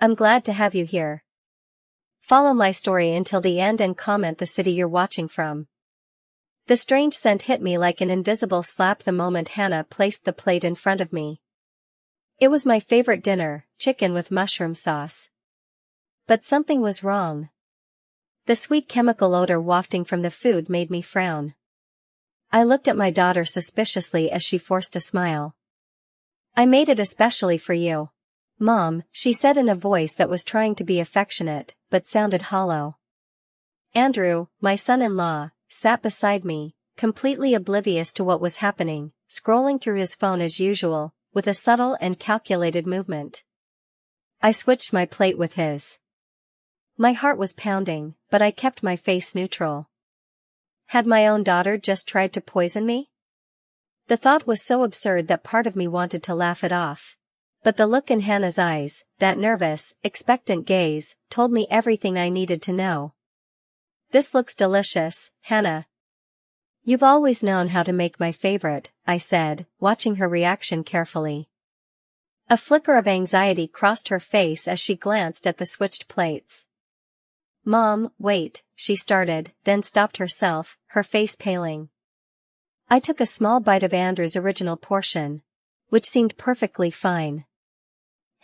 I'm glad to have you here. Follow my story until the end and comment the city you're watching from. The strange scent hit me like an invisible slap the moment Hannah placed the plate in front of me. It was my favorite dinner, chicken with mushroom sauce. But something was wrong. The sweet chemical odor wafting from the food made me frown. I looked at my daughter suspiciously as she forced a smile. I made it especially for you, Mom, she said in a voice that was trying to be affectionate, but sounded hollow. Andrew, my son-in-law, sat beside me, completely oblivious to what was happening, scrolling through his phone as usual, with a subtle and calculated movement. I switched my plate with his. My heart was pounding, but I kept my face neutral. Had my own daughter just tried to poison me? The thought was so absurd that part of me wanted to laugh it off. But the look in Hannah's eyes, that nervous, expectant gaze, told me everything I needed to know. This looks delicious, Hannah. You've always known how to make my favorite, I said, watching her reaction carefully. A flicker of anxiety crossed her face as she glanced at the switched plates. Mom, wait, she started, then stopped herself, her face paling. I took a small bite of Andrew's original portion, which seemed perfectly fine.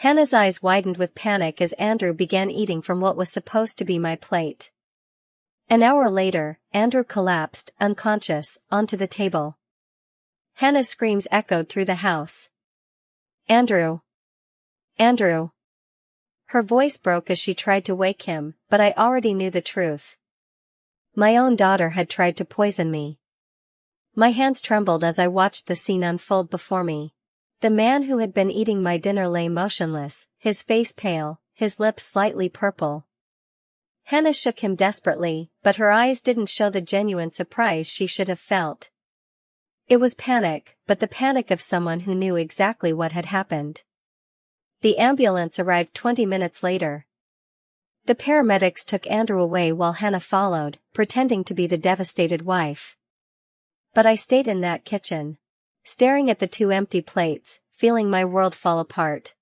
Hannah's eyes widened with panic as Andrew began eating from what was supposed to be my plate. An hour later, Andrew collapsed, unconscious, onto the table. Hannah's screams echoed through the house. Andrew! Andrew! Her voice broke as she tried to wake him, but I already knew the truth. My own daughter had tried to poison me. My hands trembled as I watched the scene unfold before me. The man who had been eating my dinner lay motionless, his face pale, his lips slightly purple. Hannah shook him desperately, but her eyes didn't show the genuine surprise she should have felt. It was panic, but the panic of someone who knew exactly what had happened. The ambulance arrived 20 minutes later. The paramedics took Andrew away while Hannah followed, pretending to be the devastated wife. But I stayed in that kitchen, staring at the 2 empty plates, feeling my world fall apart.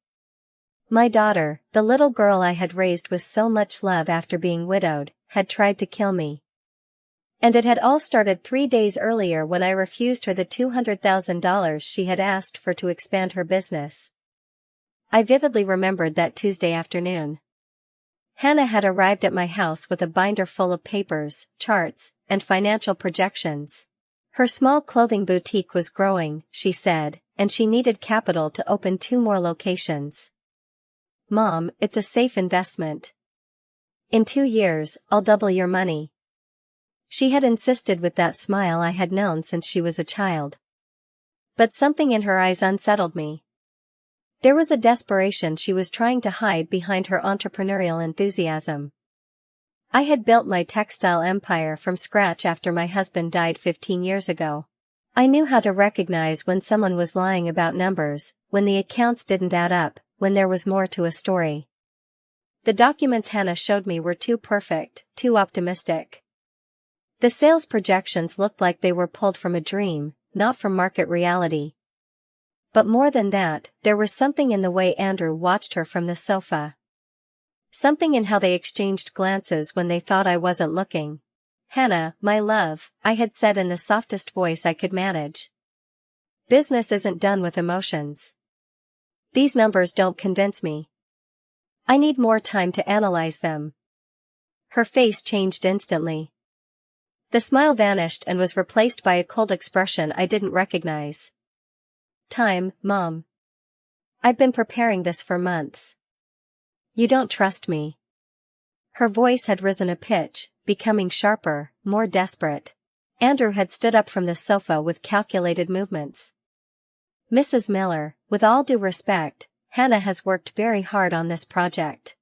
My daughter, the little girl I had raised with so much love after being widowed, had tried to kill me. And it had all started 3 days earlier when I refused her the $200,000 she had asked for to expand her business. I vividly remembered that Tuesday afternoon. Hannah had arrived at my house with a binder full of papers, charts, and financial projections. Her small clothing boutique was growing, she said, and she needed capital to open 2 more locations. Mom, it's a safe investment. In 2 years, I'll double your money. She had insisted with that smile I had known since she was a child. But something in her eyes unsettled me. There was a desperation she was trying to hide behind her entrepreneurial enthusiasm. I had built my textile empire from scratch after my husband died 15 years ago. I knew how to recognize when someone was lying about numbers, when the accounts didn't add up, when there was more to a story. The documents Hannah showed me were too perfect, too optimistic. The sales projections looked like they were pulled from a dream, not from market reality. But more than that, there was something in the way Andrew watched her from the sofa. Something in how they exchanged glances when they thought I wasn't looking. Hannah, my love, I had said in the softest voice I could manage. Business isn't done with emotions. These numbers don't convince me. I need more time to analyze them. Her face changed instantly. The smile vanished and was replaced by a cold expression I didn't recognize. Time, Mom. I've been preparing this for months. You don't trust me. Her voice had risen a pitch, becoming sharper, more desperate. Andrew had stood up from the sofa with calculated movements. Mrs. Miller, with all due respect, Hannah has worked very hard on this project.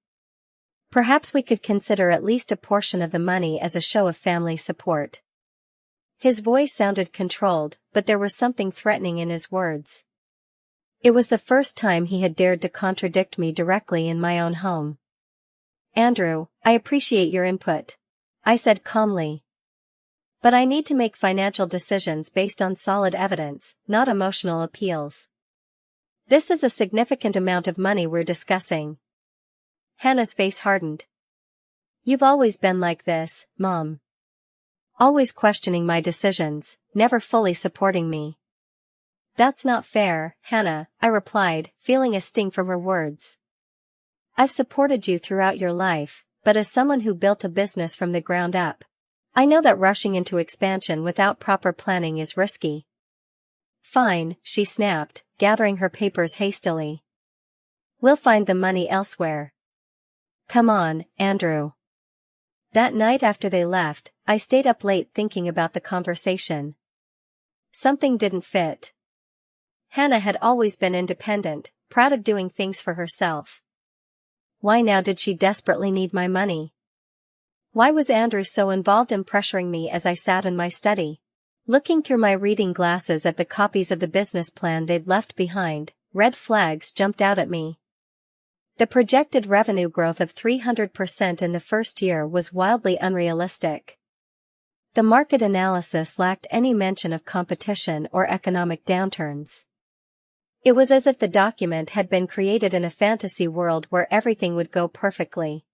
Perhaps we could consider at least a portion of the money as a show of family support. His voice sounded controlled, but there was something threatening in his words. It was the first time he had dared to contradict me directly in my own home. Andrew, I appreciate your input, I said calmly. But I need to make financial decisions based on solid evidence, not emotional appeals. This is a significant amount of money we're discussing. Hannah's face hardened. You've always been like this, Mom. Always questioning my decisions, never fully supporting me. That's not fair, Hannah, I replied, feeling a sting from her words. I've supported you throughout your life, but as someone who built a business from the ground up, I know that rushing into expansion without proper planning is risky. Fine, she snapped, gathering her papers hastily. We'll find the money elsewhere. Come on, Andrew. That night after they left, I stayed up late thinking about the conversation. Something didn't fit. Hannah had always been independent, proud of doing things for herself. Why now did she desperately need my money? Why was Andrew so involved in pressuring me as I sat in my study? Looking through my reading glasses at the copies of the business plan they'd left behind, red flags jumped out at me. The projected revenue growth of 300% in the first year was wildly unrealistic. The market analysis lacked any mention of competition or economic downturns. It was as if the document had been created in a fantasy world where everything would go perfectly.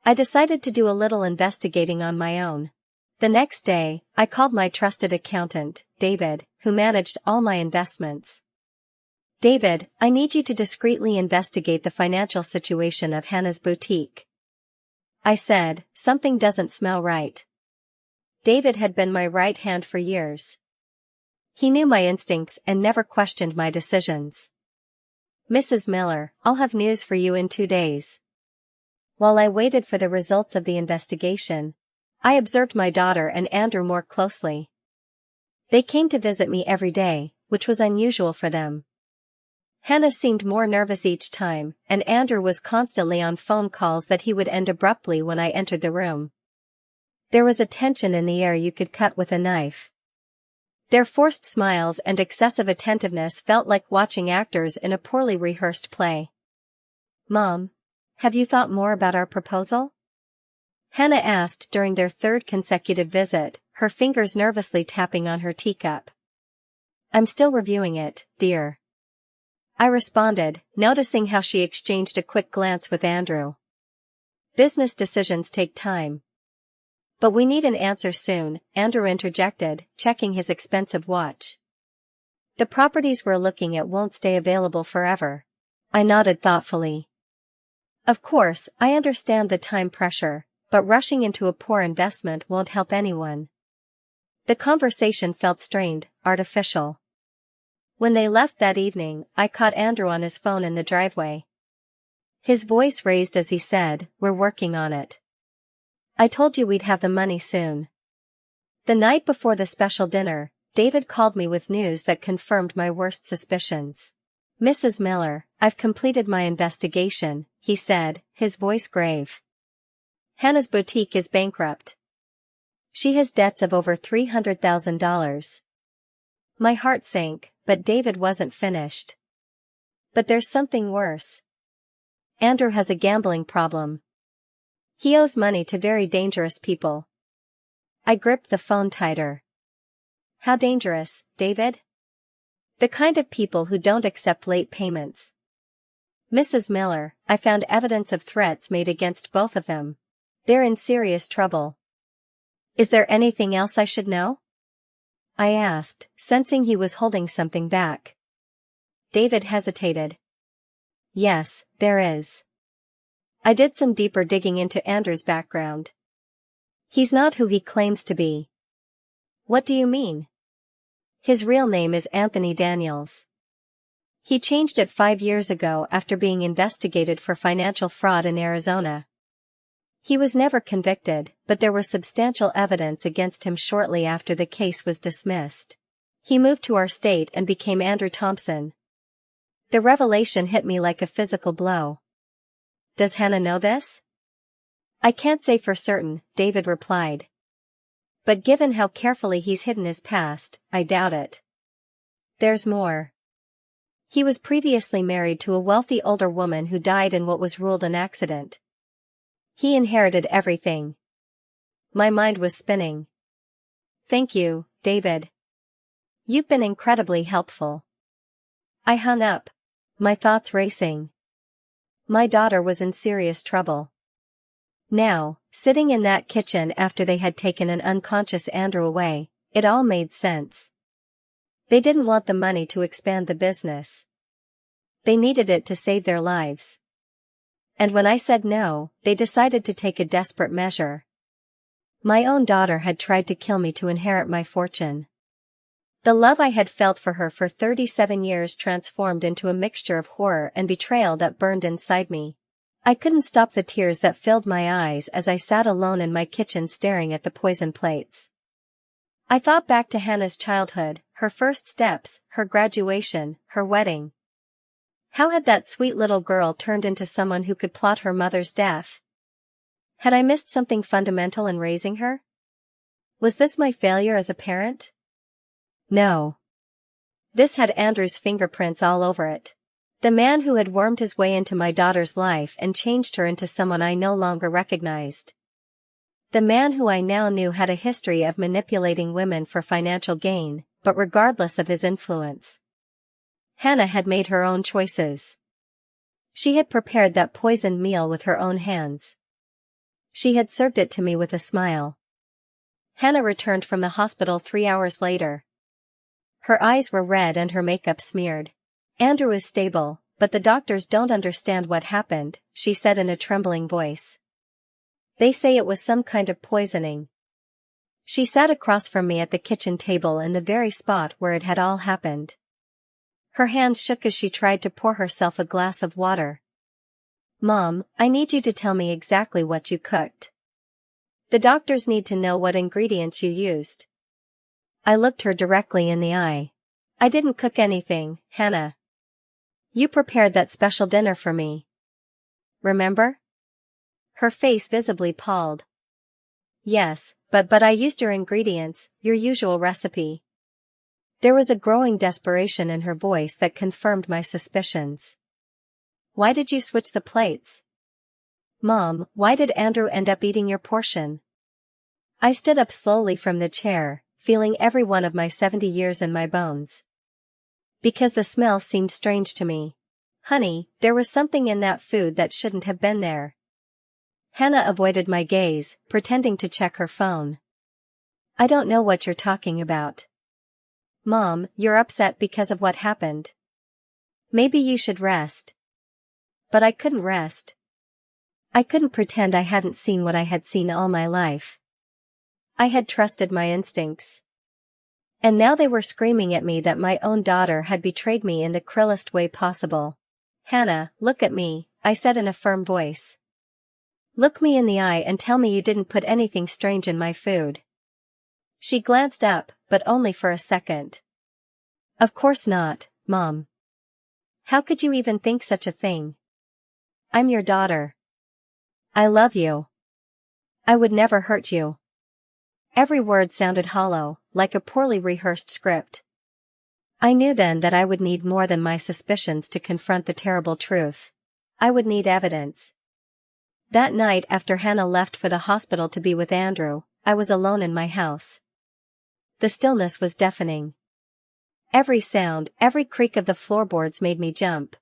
I decided to do a little investigating on my own. The next day, I called my trusted accountant, David, who managed all my investments. David, I need you to discreetly investigate the financial situation of Hannah's boutique. I said, something doesn't smell right. David had been my right hand for years. He knew my instincts and never questioned my decisions. Mrs. Miller, I'll have news for you in 2 days. While I waited for the results of the investigation, I observed my daughter and Andrew more closely. They came to visit me every day, which was unusual for them. Hannah seemed more nervous each time, and Andrew was constantly on phone calls that he would end abruptly when I entered the room. There was a tension in the air you could cut with a knife. Their forced smiles and excessive attentiveness felt like watching actors in a poorly rehearsed play. Mom, have you thought more about our proposal? Hannah asked during their third consecutive visit, her fingers nervously tapping on her teacup. I'm still reviewing it, dear. I responded, noticing how she exchanged a quick glance with Andrew. Business decisions take time. But we need an answer soon, Andrew interjected, checking his expensive watch. The properties we're looking at won't stay available forever. I nodded thoughtfully. Of course, I understand the time pressure, but rushing into a poor investment won't help anyone. The conversation felt strained, artificial. When they left that evening, I caught Andrew on his phone in the driveway. His voice raised as he said, "We're working on it. I told you we'd have the money soon." The night before the special dinner, David called me with news that confirmed my worst suspicions. Mrs. Miller, I've completed my investigation, he said, his voice grave. Hannah's boutique is bankrupt. She has debts of over $300,000. My heart sank, but David wasn't finished. But there's something worse. Andrew has a gambling problem. He owes money to very dangerous people. I gripped the phone tighter. How dangerous, David? The kind of people who don't accept late payments. Mrs. Miller, I found evidence of threats made against both of them. They're in serious trouble. Is there anything else I should know? I asked, sensing he was holding something back. David hesitated. Yes, there is. I did some deeper digging into Andrew's background. He's not who he claims to be. What do you mean? His real name is Anthony Daniels. He changed it 5 years ago after being investigated for financial fraud in Arizona. He was never convicted, but there was substantial evidence against him shortly after the case was dismissed. He moved to our state and became Andrew Thompson. The revelation hit me like a physical blow. Does Hannah know this? I can't say for certain, David replied. But given how carefully he's hidden his past, I doubt it. There's more. He was previously married to a wealthy older woman who died in what was ruled an accident. He inherited everything. My mind was spinning. Thank you, David. You've been incredibly helpful. I hung up, my thoughts racing. My daughter was in serious trouble. Now, sitting in that kitchen after they had taken an unconscious Andrew away, it all made sense. They didn't want the money to expand the business. They needed it to save their lives. And when I said no, they decided to take a desperate measure. My own daughter had tried to kill me to inherit my fortune. The love I had felt for her for 37 years transformed into a mixture of horror and betrayal that burned inside me. I couldn't stop the tears that filled my eyes as I sat alone in my kitchen staring at the poison plates. I thought back to Hannah's childhood, her first steps, her graduation, her wedding. How had that sweet little girl turned into someone who could plot her mother's death? Had I missed something fundamental in raising her? Was this my failure as a parent? No. This had Andrew's fingerprints all over it. The man who had wormed his way into my daughter's life and changed her into someone I no longer recognized. The man who I now knew had a history of manipulating women for financial gain, but regardless of his influence. Hannah had made her own choices. She had prepared that poisoned meal with her own hands. She had served it to me with a smile. Hannah returned from the hospital 3 hours later. Her eyes were red and her makeup smeared. Andrew is stable, but the doctors don't understand what happened, she said in a trembling voice. They say it was some kind of poisoning. She sat across from me at the kitchen table in the very spot where it had all happened. Her hands shook as she tried to pour herself a glass of water. Mom, I need you to tell me exactly what you cooked. The doctors need to know what ingredients you used. I looked her directly in the eye. I didn't cook anything, Hannah. You prepared that special dinner for me. Remember? Her face visibly palled. Yes, but I used your ingredients, your usual recipe. There was a growing desperation in her voice that confirmed my suspicions. Why did you switch the plates? Mom, why did Andrew end up eating your portion? I stood up slowly from the chair, feeling every one of my 70 years in my bones. Because the smell seemed strange to me. Honey, there was something in that food that shouldn't have been there. Hannah avoided my gaze, pretending to check her phone. I don't know what you're talking about. Mom, you're upset because of what happened. Maybe you should rest. But I couldn't rest. I couldn't pretend I hadn't seen what I had seen all my life. I had trusted my instincts. And now they were screaming at me that my own daughter had betrayed me in the cruelest way possible. Hannah, look at me, I said in a firm voice. Look me in the eye and tell me you didn't put anything strange in my food. She glanced up, but only for a second. Of course not, Mom. How could you even think such a thing? I'm your daughter. I love you. I would never hurt you. Every word sounded hollow, like a poorly rehearsed script. I knew then that I would need more than my suspicions to confront the terrible truth. I would need evidence. That night after Hannah left for the hospital to be with Andrew, I was alone in my house. The stillness was deafening. Every sound, every creak of the floorboards made me jump.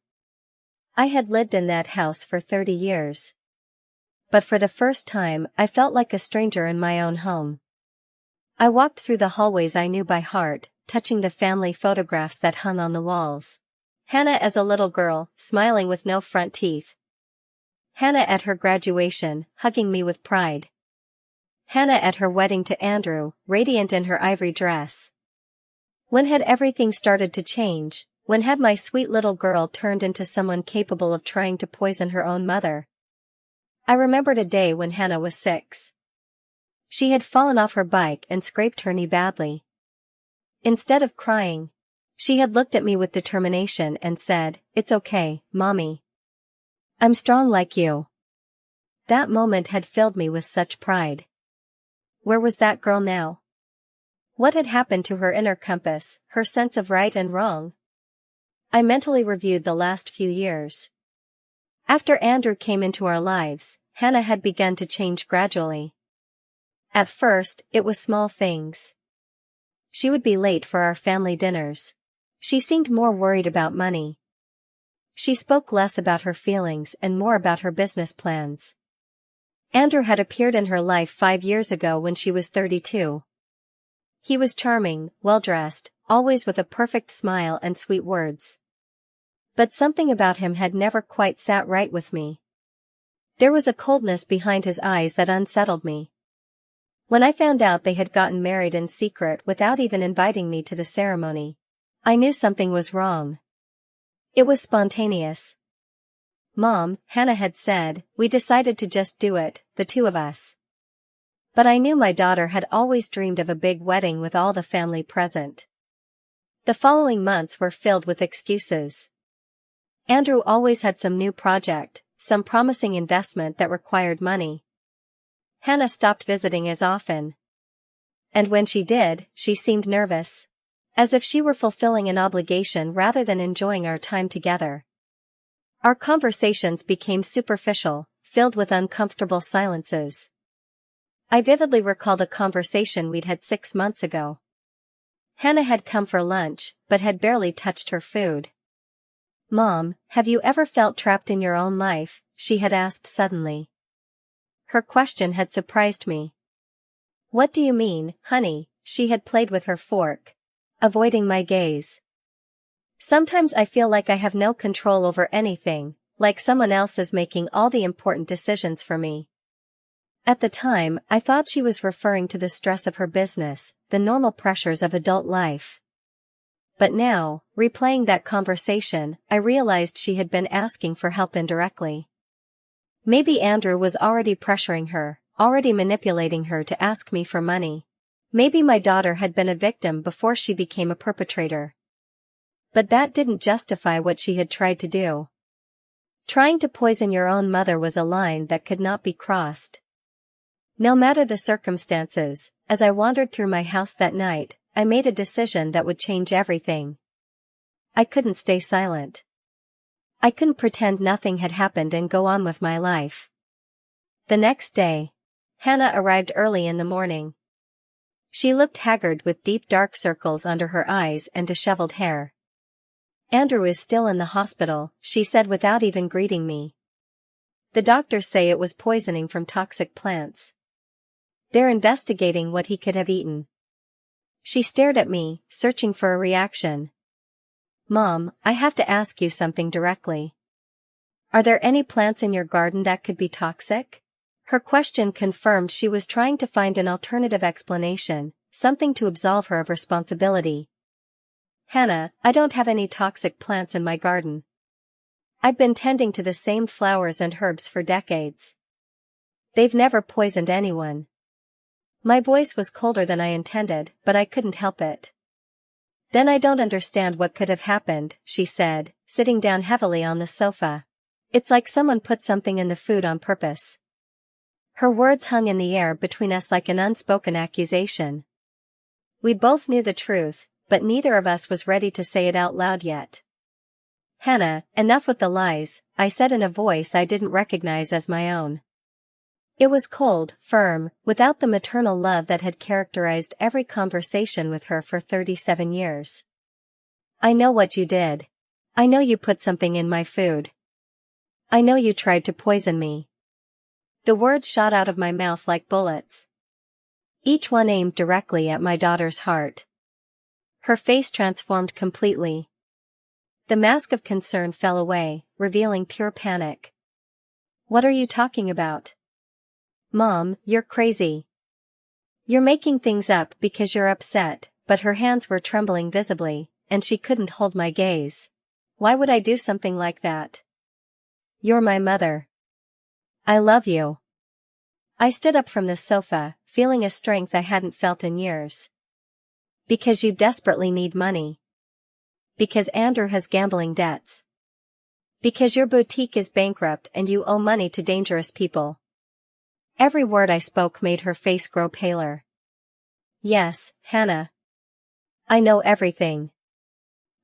I had lived in that house for 30 years. But for the first time, I felt like a stranger in my own home. I walked through the hallways I knew by heart, touching the family photographs that hung on the walls. Hannah as a little girl, smiling with no front teeth. Hannah at her graduation, hugging me with pride. Hannah at her wedding to Andrew, radiant in her ivory dress. When had everything started to change? When had my sweet little girl turned into someone capable of trying to poison her own mother? I remembered a day when Hannah was 6. She had fallen off her bike and scraped her knee badly. Instead of crying, she had looked at me with determination and said, "It's okay, Mommy. I'm strong like you." That moment had filled me with such pride. Where was that girl now? What had happened to her inner compass, her sense of right and wrong? I mentally reviewed the last few years. After Andrew came into our lives, Hannah had begun to change gradually. At first, it was small things. She would be late for our family dinners. She seemed more worried about money. She spoke less about her feelings and more about her business plans. Andrew had appeared in her life 5 years ago when she was 32. He was charming, well-dressed, always with a perfect smile and sweet words. But something about him had never quite sat right with me. There was a coldness behind his eyes that unsettled me. When I found out they had gotten married in secret without even inviting me to the ceremony, I knew something was wrong. It was spontaneous. "Mom," Hannah had said, "we decided to just do it, the two of us." But I knew my daughter had always dreamed of a big wedding with all the family present. The following months were filled with excuses. Andrew always had some new project, some promising investment that required money. Hannah stopped visiting as often. And when she did, she seemed nervous. As if she were fulfilling an obligation rather than enjoying our time together. Our conversations became superficial, filled with uncomfortable silences. I vividly recalled a conversation we'd had 6 months ago. Hannah had come for lunch, but had barely touched her food. "Mom, have you ever felt trapped in your own life?" she had asked suddenly. Her question had surprised me. "What do you mean, honey?" She had played with her fork, avoiding my gaze. "Sometimes I feel like I have no control over anything, like someone else is making all the important decisions for me." At the time, I thought she was referring to the stress of her business, the normal pressures of adult life. But now, replaying that conversation, I realized she had been asking for help indirectly. Maybe Andrew was already pressuring her, already manipulating her to ask me for money. Maybe my daughter had been a victim before she became a perpetrator. But that didn't justify what she had tried to do. Trying to poison your own mother was a line that could not be crossed. No matter the circumstances, as I wandered through my house that night, I made a decision that would change everything. I couldn't stay silent. I couldn't pretend nothing had happened and go on with my life. The next day, Hannah arrived early in the morning. She looked haggard with deep dark circles under her eyes and disheveled hair. "Andrew is still in the hospital," she said without even greeting me. "The doctors say it was poisoning from toxic plants. They're investigating what he could have eaten." She stared at me, searching for a reaction. "Mom, I have to ask you something directly. Are there any plants in your garden that could be toxic?" Her question confirmed she was trying to find an alternative explanation, something to absolve her of responsibility. "Hannah, I don't have any toxic plants in my garden. I've been tending to the same flowers and herbs for decades. They've never poisoned anyone." My voice was colder than I intended, but I couldn't help it. "Then I don't understand what could have happened," she said, sitting down heavily on the sofa. "It's like someone put something in the food on purpose." Her words hung in the air between us like an unspoken accusation. We both knew the truth, but neither of us was ready to say it out loud yet. "Hannah, enough with the lies," I said in a voice I didn't recognize as my own. It was cold, firm, without the maternal love that had characterized every conversation with her for 37 years. "I know what you did. I know you put something in my food. I know you tried to poison me." The words shot out of my mouth like bullets. Each one aimed directly at my daughter's heart. Her face transformed completely. The mask of concern fell away, revealing pure panic. "What are you talking about? Mom, you're crazy. You're making things up because you're upset," but her hands were trembling visibly, and she couldn't hold my gaze. "Why would I do something like that? You're my mother. I love you." I stood up from the sofa, feeling a strength I hadn't felt in years. "Because you desperately need money. Because Andrew has gambling debts. Because your boutique is bankrupt and you owe money to dangerous people." Every word I spoke made her face grow paler. "Yes, Hannah. I know everything.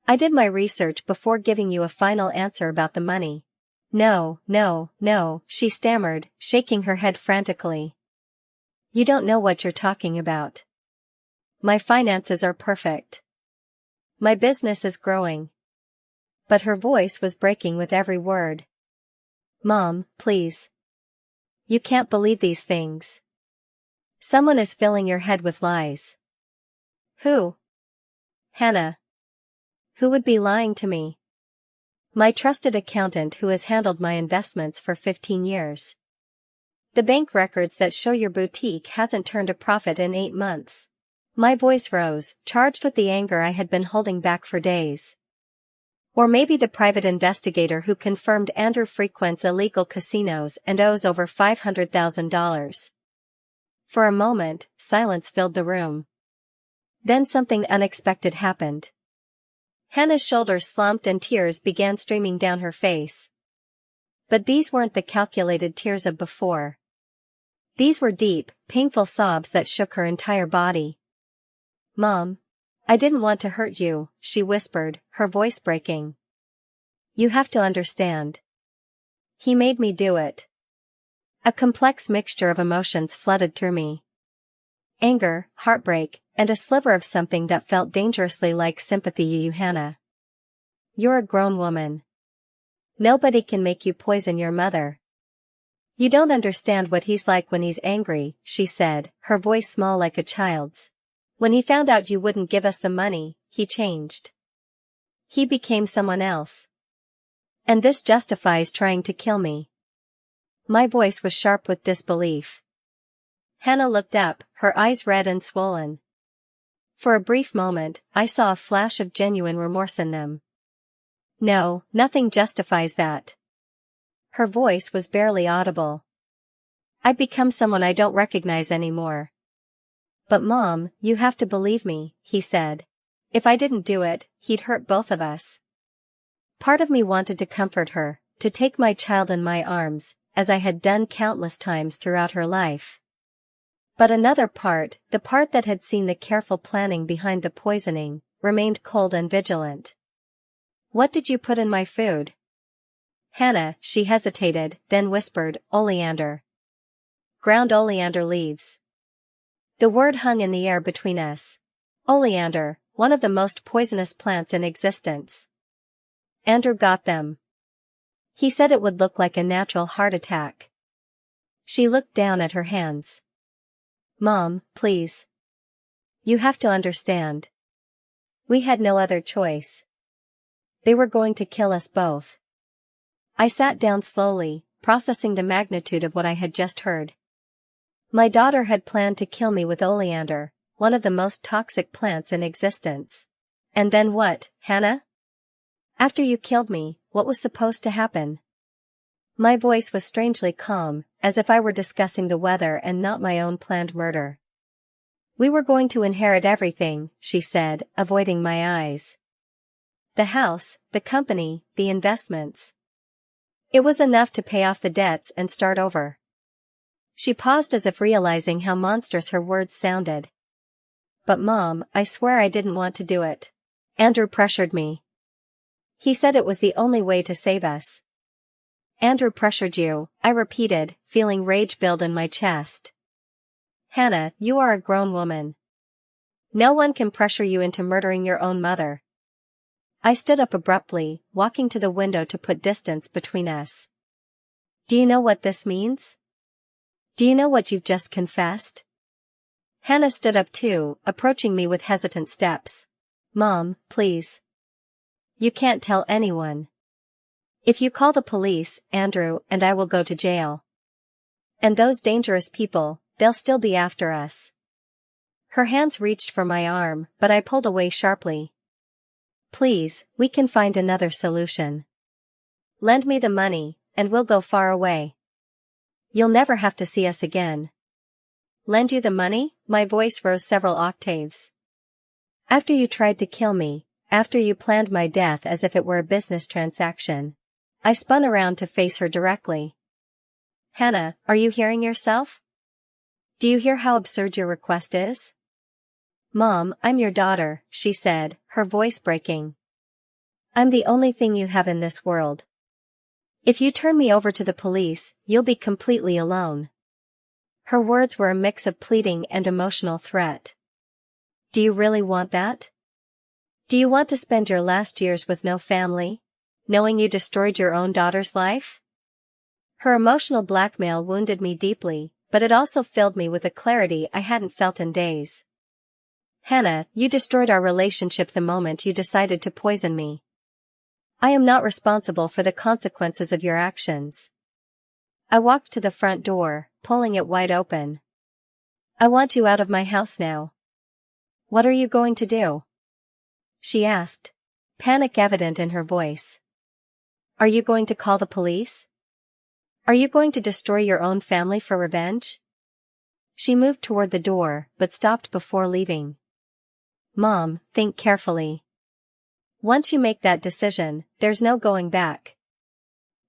I did my research before giving you a final answer about the money." "No, no, no," she stammered, shaking her head frantically. "You don't know what you're talking about. My finances are perfect. My business is growing. but her voice was breaking with every word. Mom, please. You can't believe these things. Someone is filling your head with lies. Who? Hannah. Who would be lying to me? My trusted accountant who has handled my investments for 15 years. The bank records that show your boutique hasn't turned a profit in 8 months. My voice rose, charged with the anger I had been holding back for days. Or maybe the private investigator who confirmed Andrew frequents illegal casinos and owes over $500,000. For a moment, silence filled the room. Then something unexpected happened. Hannah's shoulders slumped and tears began streaming down her face. But these weren't the calculated tears of before. These were deep, painful sobs that shook her entire body. Mom. I didn't want to hurt you, she whispered, her voice breaking. You have to understand. He made me do it. A complex mixture of emotions flooded through me. Anger, heartbreak, and a sliver of something that felt dangerously like sympathy. You, Hannah. You're a grown woman. Nobody can make you poison your mother. You don't understand what he's like when he's angry, she said, her voice small like a child's. When he found out you wouldn't give us the money, he changed. He became someone else. And this justifies trying to kill me. My voice was sharp with disbelief. Hannah looked up, her eyes red and swollen. For a brief moment, I saw a flash of genuine remorse in them. No, nothing justifies that. Her voice was barely audible. I've become someone I don't recognize anymore. But Mom, you have to believe me, he said. If I didn't do it, he'd hurt both of us. Part of me wanted to comfort her, to take my child in my arms, as I had done countless times throughout her life. But another part, the part that had seen the careful planning behind the poisoning, remained cold and vigilant. What did you put in my food? Hannah, she hesitated, then whispered, Oleander. Ground oleander leaves. The word hung in the air between us. Oleander, one of the most poisonous plants in existence. Andrew got them. He said it would look like a natural heart attack. She looked down at her hands. Mom, please. You have to understand. We had no other choice. They were going to kill us both. I sat down slowly, processing the magnitude of what I had just heard. My daughter had planned to kill me with oleander, one of the most toxic plants in existence. And then what, Hannah? After you killed me, what was supposed to happen? My voice was strangely calm, as if I were discussing the weather and not my own planned murder. We were going to inherit everything, she said, avoiding my eyes. The house, the company, the investments. It was enough to pay off the debts and start over. She paused as if realizing how monstrous her words sounded. But Mom, I swear I didn't want to do it. Andrew pressured me. He said it was the only way to save us. Andrew pressured you, I repeated, feeling rage build in my chest. Hannah, you are a grown woman. No one can pressure you into murdering your own mother. I stood up abruptly, walking to the window to put distance between us. Do you know what this means? Do you know what you've just confessed? Hannah stood up too, approaching me with hesitant steps. Mom, please. You can't tell anyone. If you call the police, Andrew and I will go to jail. And those dangerous people, they'll still be after us. Her hands reached for my arm, but I pulled away sharply. Please, we can find another solution. Lend me the money, and we'll go far away. You'll never have to see us again. Lend you the money? My voice rose several octaves. After you tried to kill me, after you planned my death as if it were a business transaction. I spun around to face her directly. Hannah, are you hearing yourself? Do you hear how absurd your request is? Mom, I'm your daughter, she said, her voice breaking. I'm the only thing you have in this world. If you turn me over to the police, you'll be completely alone. Her words were a mix of pleading and emotional threat. Do you really want that? Do you want to spend your last years with no family? knowing you destroyed your own daughter's life? Her emotional blackmail wounded me deeply, but it also filled me with a clarity I hadn't felt in days. Hannah, you destroyed our relationship the moment you decided to poison me. I am not responsible for the consequences of your actions. I walked to the front door, pulling it wide open. I want you out of my house now. What are you going to do? She asked, panic evident in her voice. Are you going to call the police? Are you going to destroy your own family for revenge? She moved toward the door, but stopped before leaving. Mom, think carefully. Once you make that decision, there's no going back.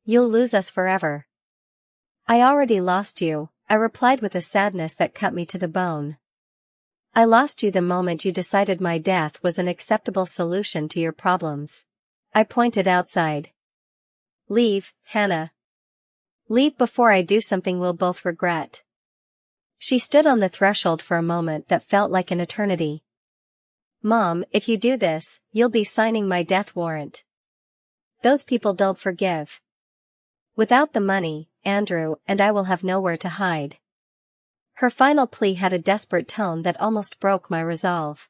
You'll lose us forever. I already lost you, I replied with a sadness that cut me to the bone. I lost you the moment you decided my death was an acceptable solution to your problems. I pointed outside. Leave, Hannah. Leave before I do something we'll both regret. She stood on the threshold for a moment that felt like an eternity. Mom, if you do this, you'll be signing my death warrant. Those people don't forgive. Without the money, Andrew and I will have nowhere to hide. Her final plea had a desperate tone that almost broke my resolve.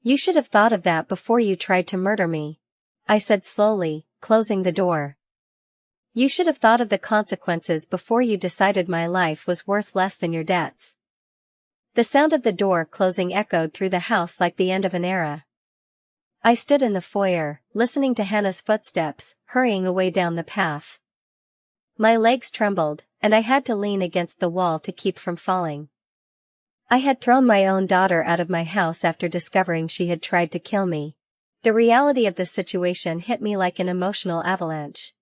You should have thought of that before you tried to murder me, I said slowly, closing the door. You should have thought of the consequences before you decided my life was worth less than your debts. The sound of the door closing echoed through the house like the end of an era. I stood in the foyer, listening to Hannah's footsteps, hurrying away down the path. My legs trembled, and I had to lean against the wall to keep from falling. I had thrown my own daughter out of my house after discovering she had tried to kill me. The reality of the situation hit me like an emotional avalanche.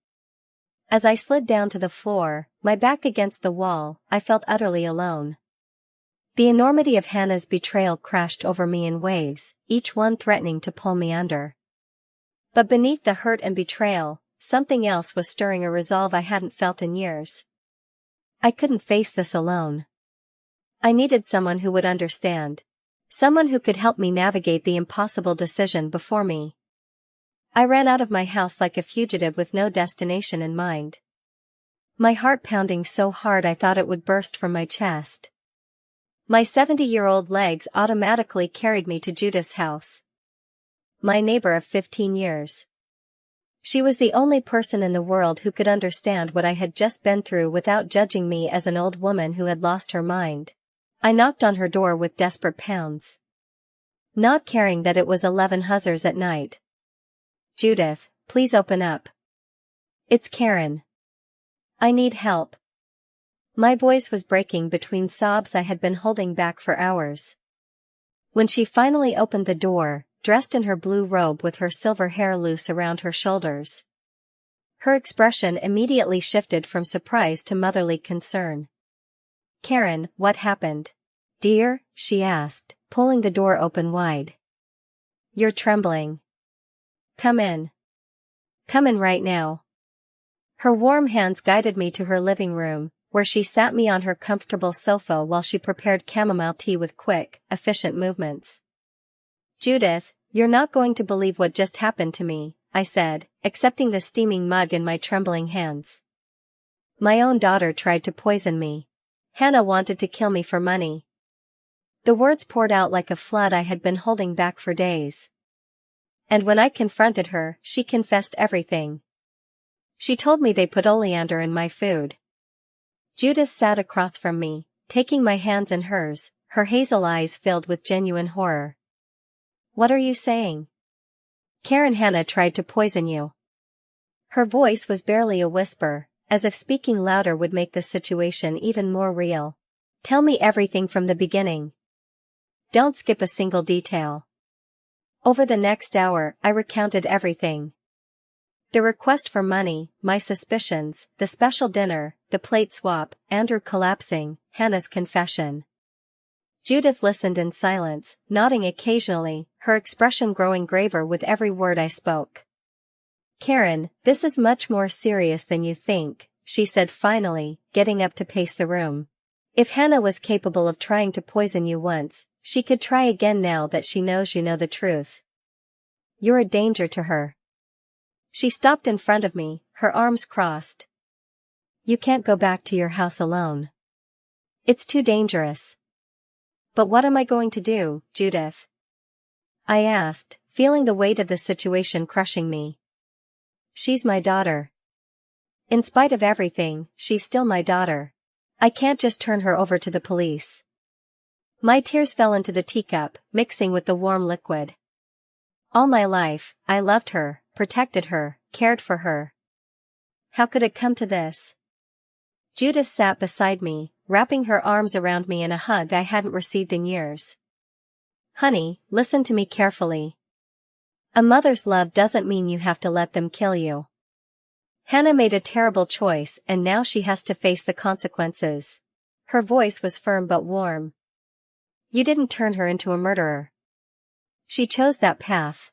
As I slid down to the floor, my back against the wall, I felt utterly alone. The enormity of Hannah's betrayal crashed over me in waves, each one threatening to pull me under. But beneath the hurt and betrayal, something else was stirring, a resolve I hadn't felt in years. I couldn't face this alone. I needed someone who would understand. Someone who could help me navigate the impossible decision before me. I ran out of my house like a fugitive with no destination in mind. My heart pounding so hard I thought it would burst from my chest. My 70-year-old legs automatically carried me to Judith's house. My neighbor of 15 years. She was the only person in the world who could understand what I had just been through without judging me as an old woman who had lost her mind. I knocked on her door with desperate pounds. Not caring that it was 11 huzzers at night. Judith, please open up. It's Karen. I need help. My voice was breaking between sobs I had been holding back for hours. When she finally opened the door, dressed in her blue robe with her silver hair loose around her shoulders, her expression immediately shifted from surprise to motherly concern. Karen, what happened? Dear, she asked, pulling the door open wide. You're trembling. Come in. Come in right now. Her warm hands guided me to her living room, where she sat me on her comfortable sofa while she prepared chamomile tea with quick, efficient movements. Judith, you're not going to believe what just happened to me, I said, accepting the steaming mug in my trembling hands. My own daughter tried to poison me. Hannah wanted to kill me for money. The words poured out like a flood I had been holding back for days. And when I confronted her, she confessed everything. She told me they put oleander in my food. Judith sat across from me, taking my hands in hers, her hazel eyes filled with genuine horror. What are you saying? Karen, Hannah tried to poison you. Her voice was barely a whisper, as if speaking louder would make the situation even more real. Tell me everything from the beginning. Don't skip a single detail. Over the next hour, I recounted everything. The request for money, my suspicions, the special dinner, the plate swap, Andrew collapsing, Hannah's confession. Judith listened in silence, nodding occasionally, her expression growing graver with every word I spoke. Karen, this is much more serious than you think, she said finally, getting up to pace the room. If Hannah was capable of trying to poison you once, she could try again now that she knows you know the truth. You're a danger to her. She stopped in front of me, her arms crossed. You can't go back to your house alone. It's too dangerous. But what am I going to do, Judith? I asked, feeling the weight of the situation crushing me. She's my daughter. In spite of everything, she's still my daughter. I can't just turn her over to the police. My tears fell into the teacup, mixing with the warm liquid. All my life, I loved her, protected her, cared for her. How could it come to this? Judith sat beside me, wrapping her arms around me in a hug I hadn't received in years. Honey, listen to me carefully. A mother's love doesn't mean you have to let them kill you. Hannah made a terrible choice and now she has to face the consequences. Her voice was firm but warm. You didn't turn her into a murderer. She chose that path.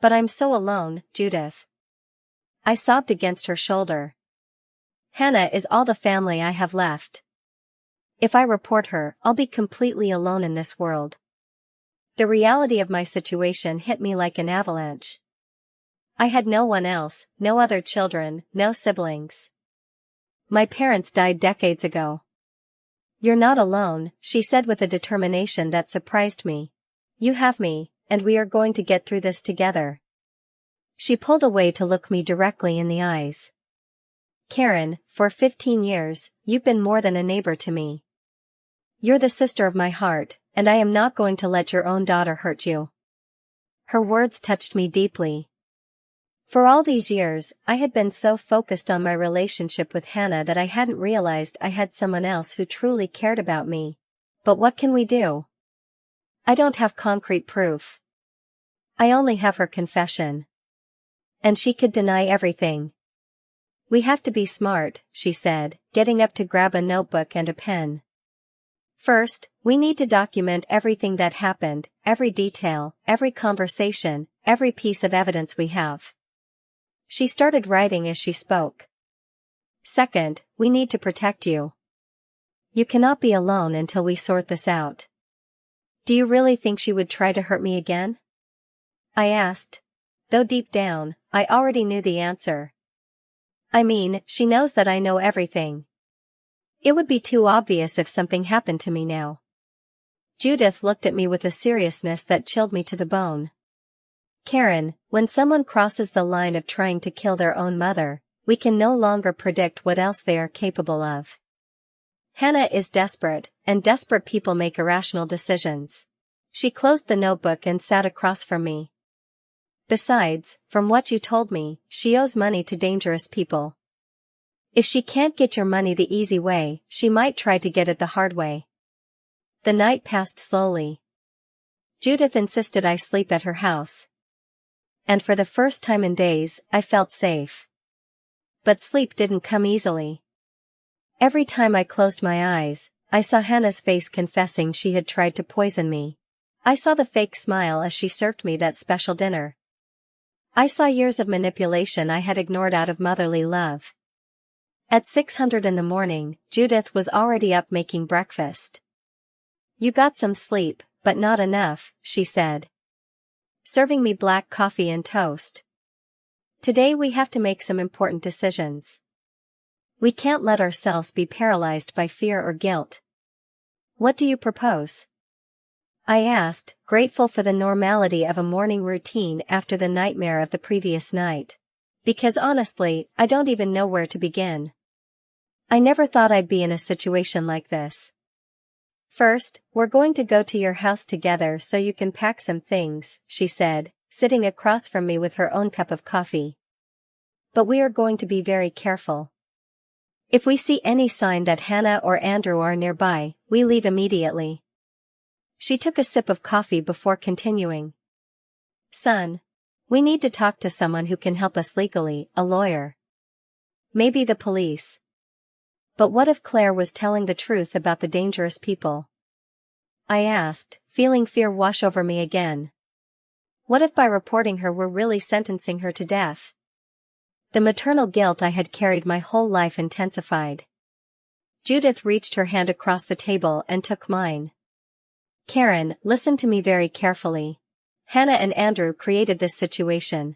But I'm so alone, Judith. I sobbed against her shoulder. Hannah is all the family I have left. If I report her, I'll be completely alone in this world. The reality of my situation hit me like an avalanche. I had no one else, no other children, no siblings. My parents died decades ago. You're not alone, she said with a determination that surprised me. You have me, and we are going to get through this together. She pulled away to look me directly in the eyes. Karen, for 15 years, you've been more than a neighbor to me. You're the sister of my heart, and I am not going to let your own daughter hurt you. Her words touched me deeply. For all these years, I had been so focused on my relationship with Hannah that I hadn't realized I had someone else who truly cared about me. But what can we do? I don't have concrete proof. I only have her confession. And she could deny everything. We have to be smart, she said, getting up to grab a notebook and a pen. First, we need to document everything that happened, every detail, every conversation, every piece of evidence we have. She started writing as she spoke. Second, we need to protect you. You cannot be alone until we sort this out. Do you really think she would try to hurt me again? I asked. Though deep down, I already knew the answer. I mean, she knows that I know everything. It would be too obvious if something happened to me now. Judith looked at me with a seriousness that chilled me to the bone. Karen, when someone crosses the line of trying to kill their own mother, we can no longer predict what else they are capable of. Hannah is desperate, and desperate people make irrational decisions. She closed the notebook and sat across from me. Besides, from what you told me, she owes money to dangerous people. If she can't get your money the easy way, she might try to get it the hard way. The night passed slowly. Judith insisted I sleep at her house. And for the first time in days, I felt safe. But sleep didn't come easily. Every time I closed my eyes, I saw Hannah's face confessing she had tried to poison me. I saw the fake smile as she served me that special dinner. I saw years of manipulation I had ignored out of motherly love. At 600 in the morning, Judith was already up making breakfast. You got some sleep, but not enough, she said, serving me black coffee and toast. Today we have to make some important decisions. We can't let ourselves be paralyzed by fear or guilt. What do you propose? I asked, grateful for the normality of a morning routine after the nightmare of the previous night. Because honestly, I don't even know where to begin. I never thought I'd be in a situation like this. First, we're going to go to your house together so you can pack some things, she said, sitting across from me with her own cup of coffee. But we are going to be very careful. If we see any sign that Hannah or Andrew are nearby, we leave immediately. She took a sip of coffee before continuing. Son, we need to talk to someone who can help us legally, a lawyer. Maybe the police. But what if Claire was telling the truth about the dangerous people? I asked, feeling fear wash over me again. What if by reporting her we're really sentencing her to death? The maternal guilt I had carried my whole life intensified. Judith reached her hand across the table and took mine. Karen, listen to me very carefully. Hannah and Andrew created this situation.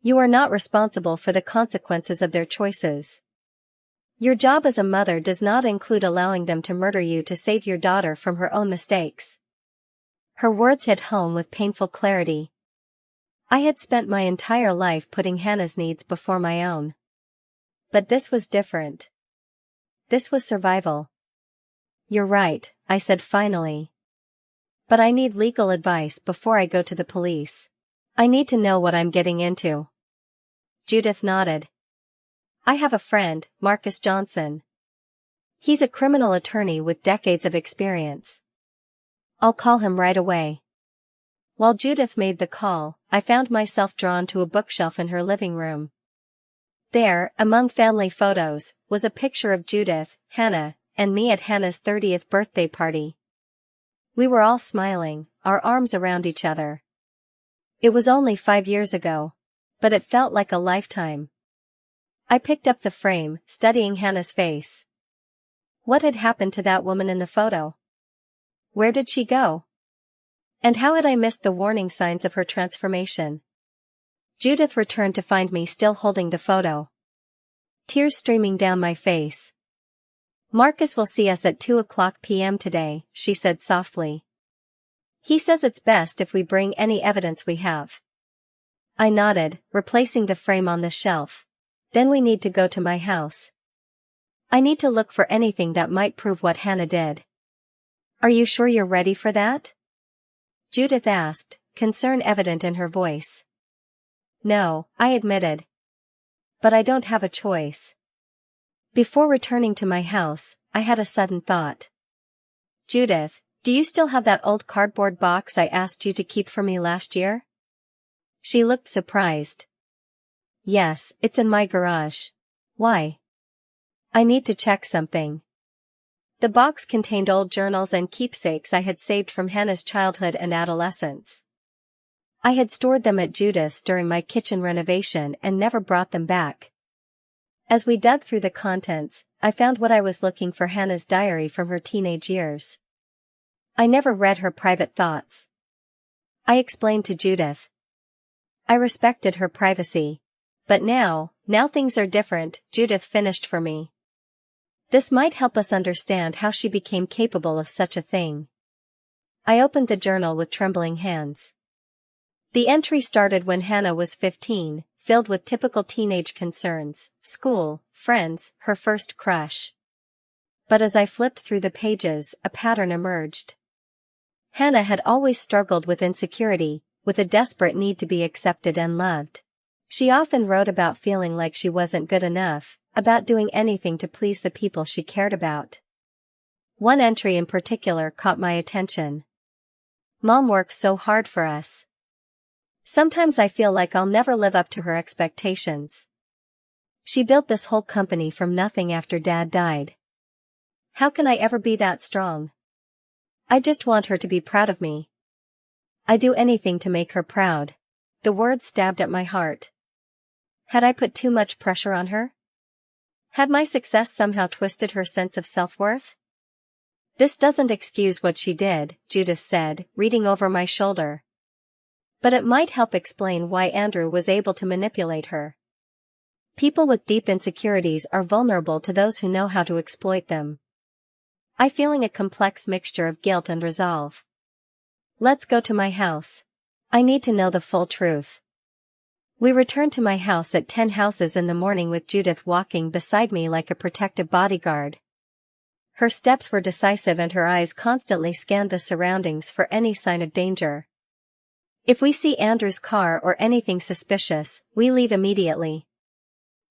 You are not responsible for the consequences of their choices. Your job as a mother does not include allowing them to murder you to save your daughter from her own mistakes." Her words hit home with painful clarity. I had spent my entire life putting Hannah's needs before my own. But this was different. This was survival. "You're right," I said finally. "But I need legal advice before I go to the police. I need to know what I'm getting into." Judith nodded. "I have a friend, Marcus Johnson. He's a criminal attorney with decades of experience. I'll call him right away." While Judith made the call, I found myself drawn to a bookshelf in her living room. There, among family photos, was a picture of Judith, Hannah, and me at Hannah's 30th birthday party. We were all smiling, our arms around each other. It was only 5 years ago. But it felt like a lifetime. I picked up the frame, studying Hannah's face. What had happened to that woman in the photo? Where did she go? And how had I missed the warning signs of her transformation? Judith returned to find me still holding the photo. Tears streaming down my face. "Marcus will see us at 2:00 p.m. today," she said softly. "He says it's best if we bring any evidence we have." I nodded, replacing the frame on the shelf. "Then we need to go to my house. I need to look for anything that might prove what Hannah did." "Are you sure you're ready for that?" Judith asked, concern evident in her voice. "No," I admitted. "But I don't have a choice." Before returning to my house, I had a sudden thought. "Judith, do you still have that old cardboard box I asked you to keep for me last year?" She looked surprised. "Yes, it's in my garage. Why?" "I need to check something." The box contained old journals and keepsakes I had saved from Hannah's childhood and adolescence. I had stored them at Judith's during my kitchen renovation and never brought them back. As we dug through the contents, I found what I was looking for: Hannah's diary from her teenage years. I never read her private thoughts. I explained to Judith. I respected her privacy. "But now things are different," Judith finished for me. "This might help us understand how she became capable of such a thing." I opened the journal with trembling hands. The entry started when Hannah was 15, filled with typical teenage concerns: school, friends, her first crush. But as I flipped through the pages, a pattern emerged. Hannah had always struggled with insecurity, with a desperate need to be accepted and loved. She often wrote about feeling like she wasn't good enough, about doing anything to please the people she cared about. One entry in particular caught my attention. "Mom works so hard for us. Sometimes I feel like I'll never live up to her expectations. She built this whole company from nothing after Dad died. How can I ever be that strong? I just want her to be proud of me. I'd do anything to make her proud." The words stabbed at my heart. Had I put too much pressure on her? Had my success somehow twisted her sense of self-worth? "This doesn't excuse what she did," Judith said, reading over my shoulder. "But it might help explain why Andrew was able to manipulate her. People with deep insecurities are vulnerable to those who know how to exploit them." I feeling a complex mixture of guilt and resolve. "Let's go to my house. I need to know the full truth." We returned to my house at 10 houses in the morning, with Judith walking beside me like a protective bodyguard. Her steps were decisive and her eyes constantly scanned the surroundings for any sign of danger. "If we see Andrew's car or anything suspicious, we leave immediately,"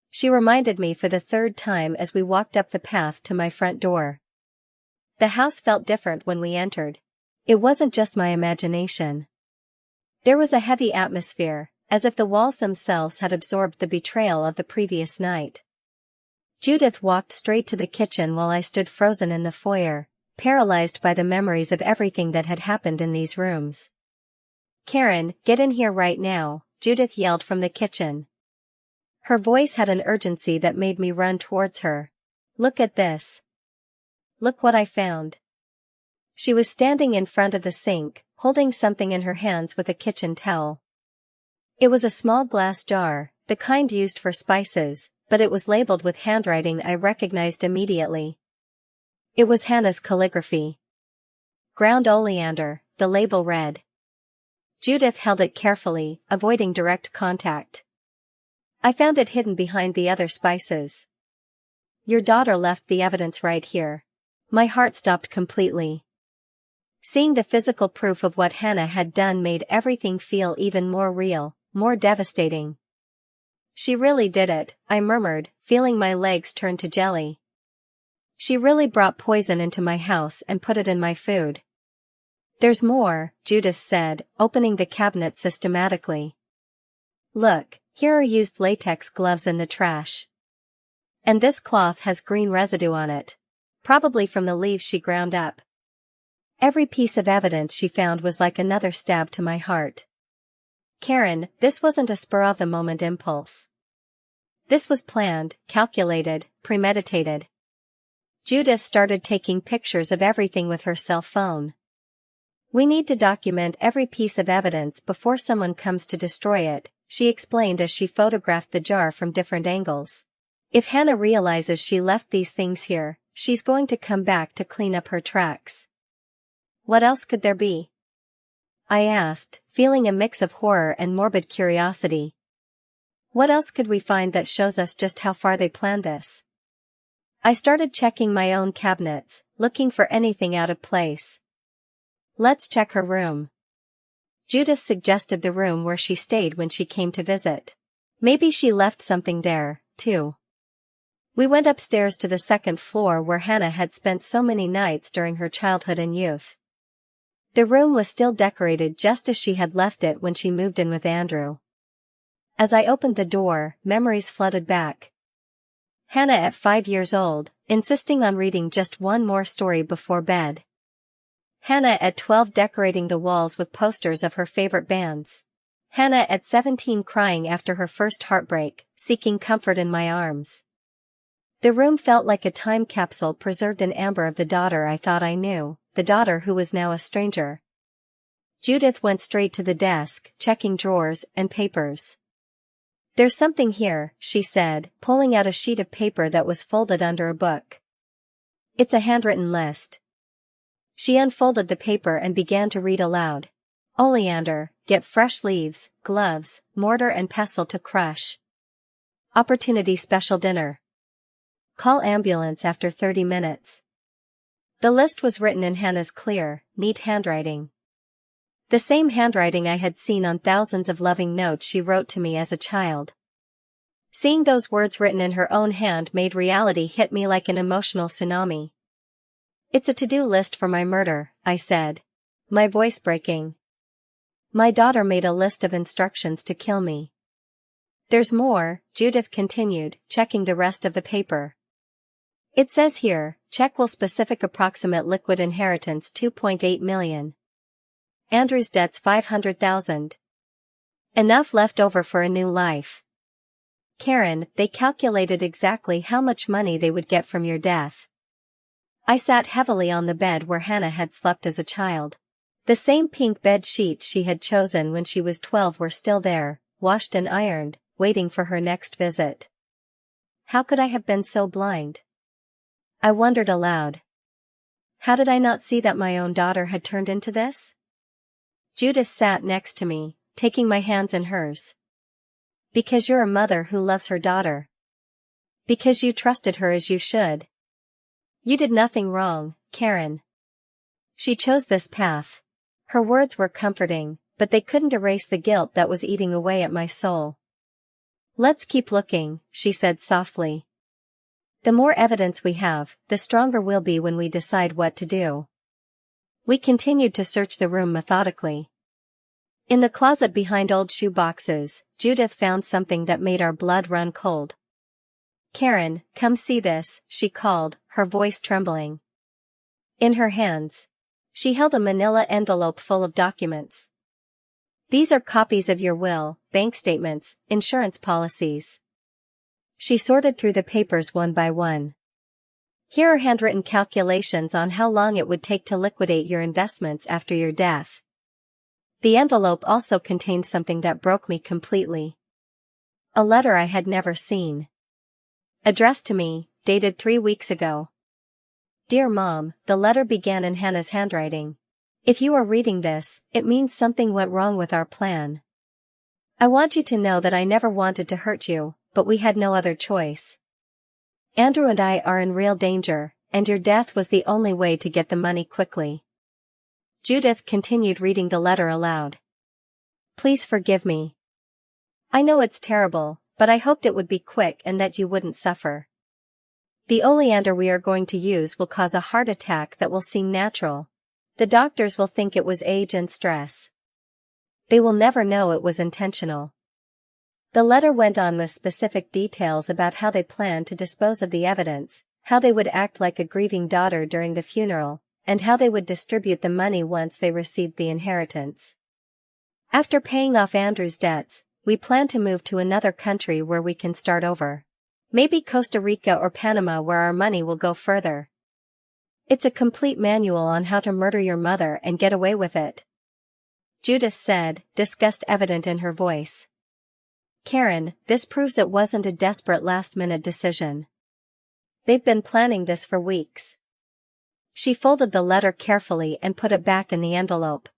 she reminded me for the third time as we walked up the path to my front door. The house felt different when we entered. It wasn't just my imagination. There was a heavy atmosphere, as if the walls themselves had absorbed the betrayal of the previous night. Judith walked straight to the kitchen while I stood frozen in the foyer, paralyzed by the memories of everything that had happened in these rooms. "Karen, get in here right now," Judith yelled from the kitchen. Her voice had an urgency that made me run towards her. "Look at this. Look what I found." She was standing in front of the sink, holding something in her hands with a kitchen towel. It was a small glass jar, the kind used for spices, but it was labeled with handwriting I recognized immediately. It was Hannah's calligraphy. Ground oleander, the label read. Judith held it carefully, avoiding direct contact. I found it hidden behind the other spices. Your daughter left the evidence right here. My heart stopped completely. Seeing the physical proof of what Hannah had done made everything feel even more real, more devastating. She really did it, I murmured, feeling my legs turn to jelly. She really brought poison into my house and put it in my food. There's more, Judith said, opening the cabinet systematically. Look, here are used latex gloves in the trash. And this cloth has green residue on it. Probably from the leaves she ground up. Every piece of evidence she found was like another stab to my heart. Karen, this wasn't a spur-of-the-moment impulse. This was planned, calculated, premeditated. Judith started taking pictures of everything with her cell phone. We need to document every piece of evidence before someone comes to destroy it, she explained as she photographed the jar from different angles. If Hannah realizes she left these things here, she's going to come back to clean up her tracks. What else could there be? I asked, feeling a mix of horror and morbid curiosity. What else could we find that shows us just how far they planned this? I started checking my own cabinets, looking for anything out of place. Let's check her room. Judith suggested the room where she stayed when she came to visit. Maybe she left something there, too. We went upstairs to the second floor where Hannah had spent so many nights during her childhood and youth. The room was still decorated just as she had left it when she moved in with Andrew. As I opened the door, memories flooded back. Hannah at 5 years old, insisting on reading just one more story before bed. Hannah at 12 decorating the walls with posters of her favorite bands. Hannah at 17 crying after her first heartbreak, seeking comfort in my arms. The room felt like a time capsule preserved in amber of the daughter I thought I knew, the daughter who was now a stranger. Judith went straight to the desk, checking drawers and papers. There's something here, she said, pulling out a sheet of paper that was folded under a book. It's a handwritten list. She unfolded the paper and began to read aloud. Oleander, get fresh leaves, gloves, mortar and pestle to crush. Opportunity special dinner. Call ambulance after 30 minutes. The list was written in Hannah's clear, neat handwriting. The same handwriting I had seen on thousands of loving notes she wrote to me as a child. Seeing those words written in her own hand made reality hit me like an emotional tsunami. It's a to-do list for my murder, I said, my voice breaking. My daughter made a list of instructions to kill me. There's more, Judith continued, checking the rest of the paper. It says here, check will specific approximate liquid inheritance 2.8 million. Andrew's debts 500,000. Enough left over for a new life. Karen, they calculated exactly how much money they would get from your death. I sat heavily on the bed where Hannah had slept as a child. The same pink bed sheets she had chosen when she was 12 were still there, washed and ironed, waiting for her next visit. How could I have been so blind? I wondered aloud. How did I not see that my own daughter had turned into this? Judith sat next to me, taking my hands in hers. Because you're a mother who loves her daughter. Because you trusted her as you should. You did nothing wrong, Karen. She chose this path. Her words were comforting, but they couldn't erase the guilt that was eating away at my soul. Let's keep looking, she said softly. The more evidence we have, the stronger we'll be when we decide what to do. We continued to search the room methodically. In the closet behind old shoe boxes, Judith found something that made our blood run cold. Karen, come see this, she called, her voice trembling. In her hands, she held a manila envelope full of documents. These are copies of your will, bank statements, insurance policies. She sorted through the papers one by one. Here are handwritten calculations on how long it would take to liquidate your investments after your death. The envelope also contained something that broke me completely. A letter I had never seen. Addressed to me, dated 3 weeks ago. Dear Mom, the letter began in Hannah's handwriting. If you are reading this, it means something went wrong with our plan. I want you to know that I never wanted to hurt you, but we had no other choice. Andrew and I are in real danger, and your death was the only way to get the money quickly. Judith continued reading the letter aloud. Please forgive me. I know it's terrible, but I hoped it would be quick and that you wouldn't suffer. The oleander we are going to use will cause a heart attack that will seem natural. The doctors will think it was age and stress. They will never know it was intentional. The letter went on with specific details about how they planned to dispose of the evidence, how they would act like a grieving daughter during the funeral, and how they would distribute the money once they received the inheritance. After paying off Andrew's debts, we plan to move to another country where we can start over. Maybe Costa Rica or Panama, where our money will go further. It's a complete manual on how to murder your mother and get away with it. Judith said, disgust evident in her voice. Karen, this proves it wasn't a desperate last-minute decision. They've been planning this for weeks. She folded the letter carefully and put it back in the envelope.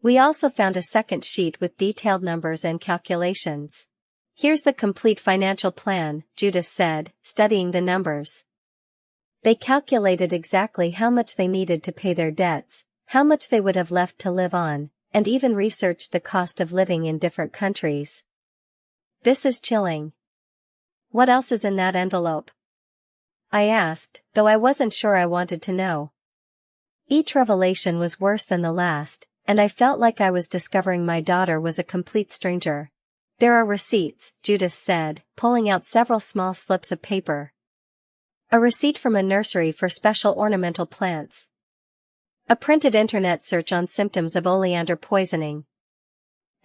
We also found a second sheet with detailed numbers and calculations. Here's the complete financial plan, Judith said, studying the numbers. They calculated exactly how much they needed to pay their debts, how much they would have left to live on, and even researched the cost of living in different countries. This is chilling. What else is in that envelope? I asked, though I wasn't sure I wanted to know. Each revelation was worse than the last, and I felt like I was discovering my daughter was a complete stranger. There are receipts, Judith said, pulling out several small slips of paper. A receipt from a nursery for special ornamental plants. A printed internet search on symptoms of oleander poisoning.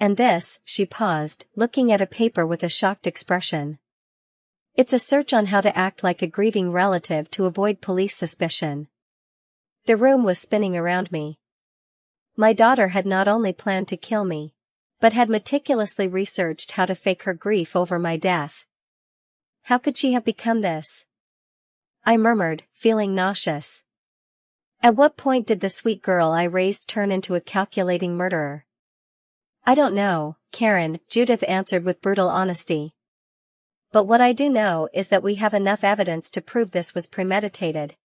And this, she paused, looking at a paper with a shocked expression. It's a search on how to act like a grieving relative to avoid police suspicion. The room was spinning around me. My daughter had not only planned to kill me, but had meticulously researched how to fake her grief over my death. How could she have become this? I murmured, feeling nauseous. At what point did the sweet girl I raised turn into a calculating murderer? I don't know, Karen, Judith answered with brutal honesty. But what I do know is that we have enough evidence to prove this was premeditated.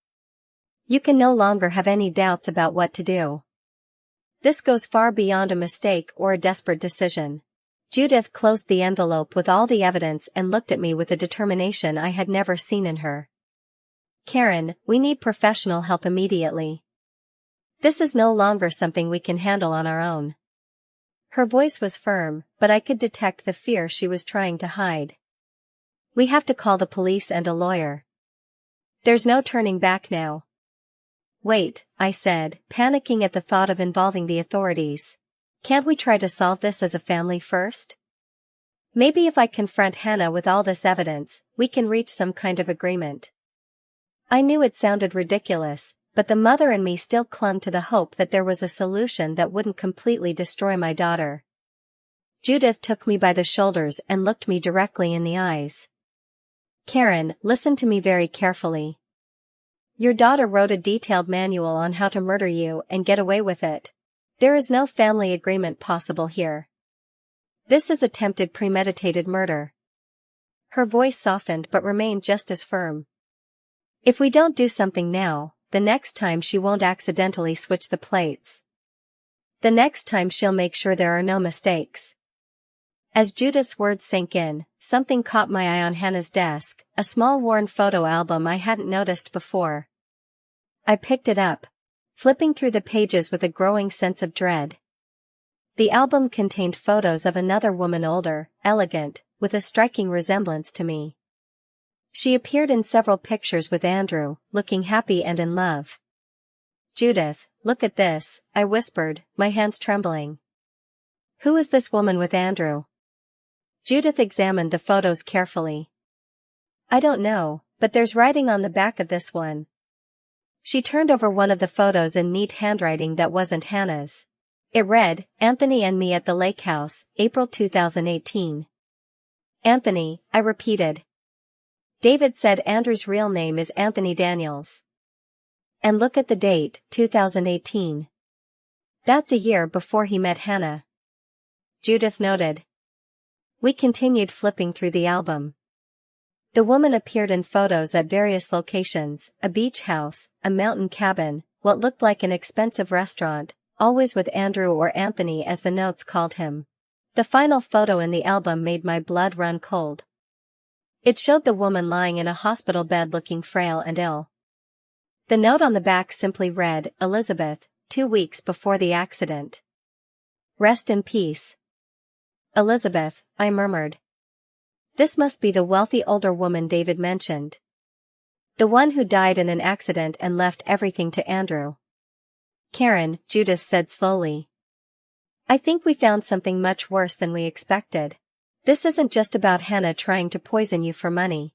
You can no longer have any doubts about what to do. This goes far beyond a mistake or a desperate decision. Judith closed the envelope with all the evidence and looked at me with a determination I had never seen in her. Karen, we need professional help immediately. This is no longer something we can handle on our own. Her voice was firm, but I could detect the fear she was trying to hide. We have to call the police and a lawyer. There's no turning back now. Wait, I said, panicking at the thought of involving the authorities. Can't we try to solve this as a family first? Maybe if I confront Hannah with all this evidence, we can reach some kind of agreement. I knew it sounded ridiculous, but the mother in me still clung to the hope that there was a solution that wouldn't completely destroy my daughter. Judith took me by the shoulders and looked me directly in the eyes. Karen, listen to me very carefully. Your daughter wrote a detailed manual on how to murder you and get away with it. There is no family agreement possible here. This is attempted premeditated murder. Her voice softened but remained just as firm. If we don't do something now, the next time she won't accidentally switch the plates. The next time she'll make sure there are no mistakes. As Judith's words sank in, something caught my eye on Hannah's desk, a small worn photo album I hadn't noticed before. I picked it up, flipping through the pages with a growing sense of dread. The album contained photos of another woman older, elegant, with a striking resemblance to me. She appeared in several pictures with Andrew, looking happy and in love. Judith, look at this, I whispered, my hands trembling. Who is this woman with Andrew? Judith examined the photos carefully. I don't know, but there's writing on the back of this one. She turned over one of the photos in neat handwriting that wasn't Hannah's. It read, Anthony and me at the lake house, April 2018. Anthony, I repeated. David said Andrew's real name is Anthony Daniels. And look at the date, 2018. That's a year before he met Hannah. Judith noted. We continued flipping through the album. The woman appeared in photos at various locations, a beach house, a mountain cabin, what looked like an expensive restaurant, always with Andrew or Anthony as the notes called him. The final photo in the album made my blood run cold. It showed the woman lying in a hospital bed looking frail and ill. The note on the back simply read, Elizabeth, 2 weeks before the accident. Rest in peace. Elizabeth, I murmured. This must be the wealthy older woman David mentioned. The one who died in an accident and left everything to Andrew. Karen, Judith said slowly. I think we found something much worse than we expected. This isn't just about Hannah trying to poison you for money.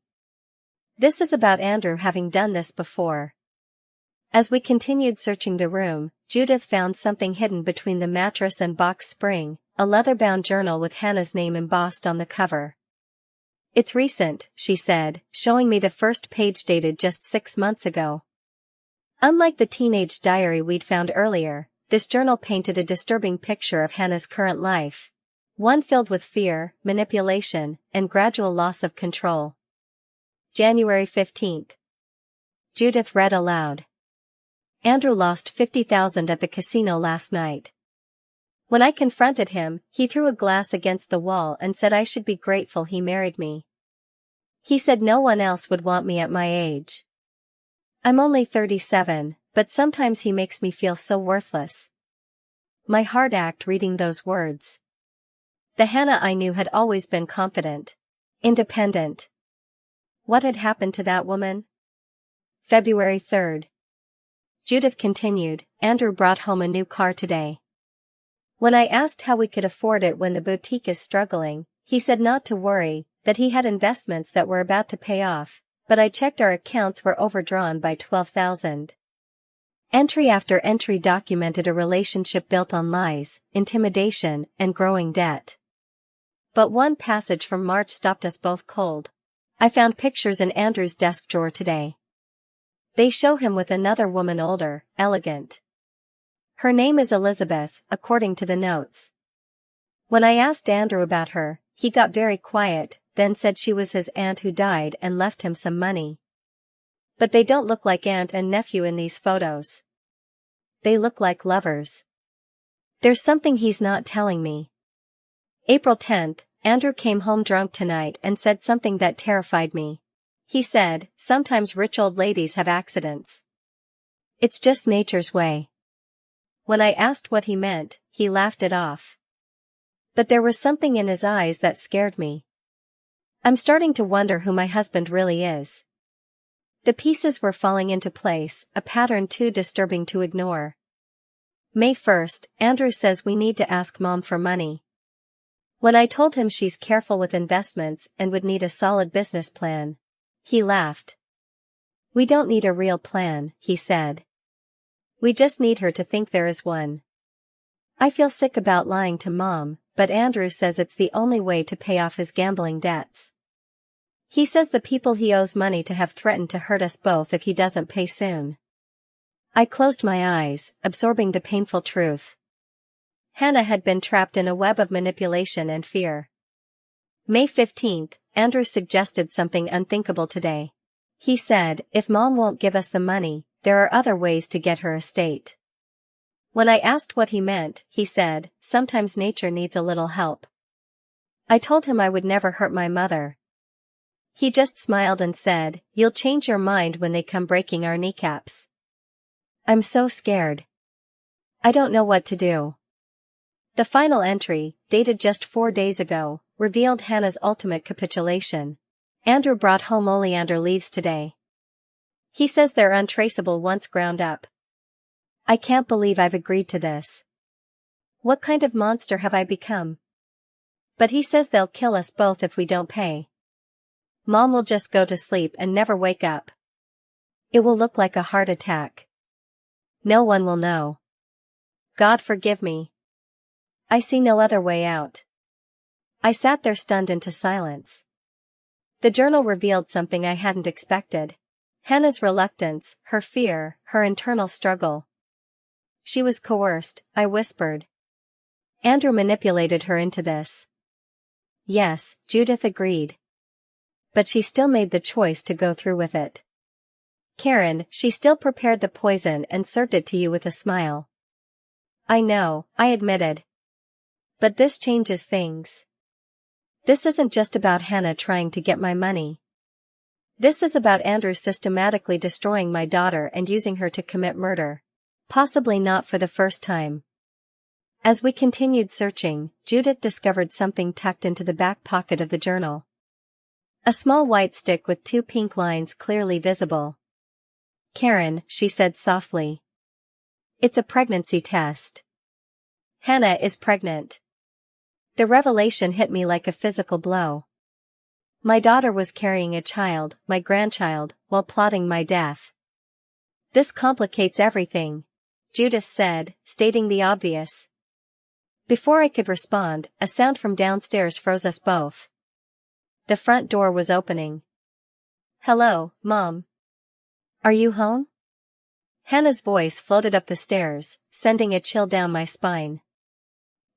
This is about Andrew having done this before. As we continued searching the room, Judith found something hidden between the mattress and box spring, a leather-bound journal with Hannah's name embossed on the cover. It's recent, she said, showing me the first page dated just 6 months ago. Unlike the teenage diary we'd found earlier, this journal painted a disturbing picture of Hannah's current life. One filled with fear, manipulation, and gradual loss of control. January 15th. Judith read aloud. Andrew lost $50,000 at the casino last night. When I confronted him, he threw a glass against the wall and said I should be grateful he married me. He said no one else would want me at my age. I'm only 37, but sometimes he makes me feel so worthless. My heart ached reading those words. The Hannah I knew had always been confident, independent. What had happened to that woman? February 3rd. Judith continued, Andrew brought home a new car today. When I asked how we could afford it when the boutique is struggling, he said not to worry, that he had investments that were about to pay off, but I checked our accounts were overdrawn by $12,000. Entry after entry documented a relationship built on lies, intimidation, and growing debt. But one passage from March stopped us both cold. I found pictures in Andrew's desk drawer today. They show him with another woman older, elegant. Her name is Elizabeth, according to the notes. When I asked Andrew about her, he got very quiet, then said she was his aunt who died and left him some money. But they don't look like aunt and nephew in these photos. They look like lovers. There's something he's not telling me. April 10th, Andrew came home drunk tonight and said something that terrified me. He said, sometimes rich old ladies have accidents. It's just nature's way. When I asked what he meant, he laughed it off. But there was something in his eyes that scared me. I'm starting to wonder who my husband really is. The pieces were falling into place, a pattern too disturbing to ignore. May 1st, Andrew says we need to ask Mom for money. When I told him she's careful with investments and would need a solid business plan, he laughed. We don't need a real plan, he said. We just need her to think there is one. I feel sick about lying to Mom, but Andrew says it's the only way to pay off his gambling debts. He says the people he owes money to have threatened to hurt us both if he doesn't pay soon. I closed my eyes, absorbing the painful truth. Hannah had been trapped in a web of manipulation and fear. May 15th, Andrew suggested something unthinkable today. He said, if Mom won't give us the money, there are other ways to get her estate. When I asked what he meant, he said, sometimes nature needs a little help. I told him I would never hurt my mother. He just smiled and said, you'll change your mind when they come breaking our kneecaps. I'm so scared. I don't know what to do. The final entry, dated just 4 days ago, revealed Hannah's ultimate capitulation. Andrew brought home Oleander leaves today. He says they're untraceable once ground up. I can't believe I've agreed to this. What kind of monster have I become? But he says they'll kill us both if we don't pay. Mom will just go to sleep and never wake up. It will look like a heart attack. No one will know. God forgive me. I see no other way out. I sat there stunned into silence. The journal revealed something I hadn't expected. Hannah's reluctance, her fear, her internal struggle. She was coerced, I whispered. Andrew manipulated her into this. Yes, Judith agreed. But she still made the choice to go through with it. Karen, she still prepared the poison and served it to you with a smile. I know, I admitted. But this changes things. This isn't just about Hannah trying to get my money. This is about Andrew systematically destroying my daughter and using her to commit murder. Possibly not for the first time. As we continued searching, Judith discovered something tucked into the back pocket of the journal. A small white stick with 2 pink lines clearly visible. Karen, she said softly. It's a pregnancy test. Hannah is pregnant. The revelation hit me like a physical blow. My daughter was carrying a child, my grandchild, while plotting my death. This complicates everything, Judith said, stating the obvious. Before I could respond, a sound from downstairs froze us both. The front door was opening. Hello, Mom. Are you home? Hannah's voice floated up the stairs, sending a chill down my spine.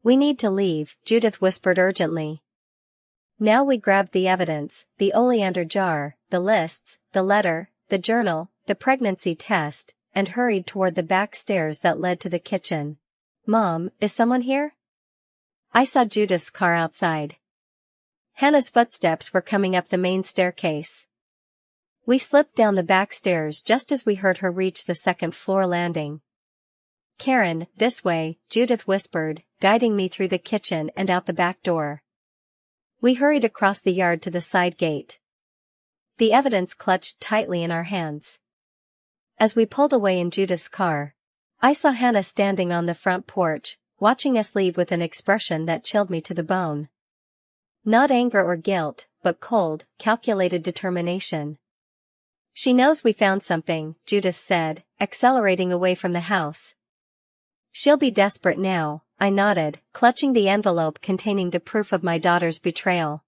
We need to leave, Judith whispered urgently. Now we grabbed the evidence, the oleander jar, the lists, the letter, the journal, the pregnancy test, and hurried toward the back stairs that led to the kitchen. Mom, is someone here? I saw Judith's car outside. Hannah's footsteps were coming up the main staircase. We slipped down the back stairs just as we heard her reach the second-floor landing. Karen, this way, Judith whispered, guiding me through the kitchen and out the back door. We hurried across the yard to the side gate. The evidence clutched tightly in our hands. As we pulled away in Judith's car, I saw Hannah standing on the front porch, watching us leave with an expression that chilled me to the bone. Not anger or guilt, but cold, calculated determination. She knows we found something, Judith said, accelerating away from the house. She'll be desperate now, I nodded, clutching the envelope containing the proof of my daughter's betrayal.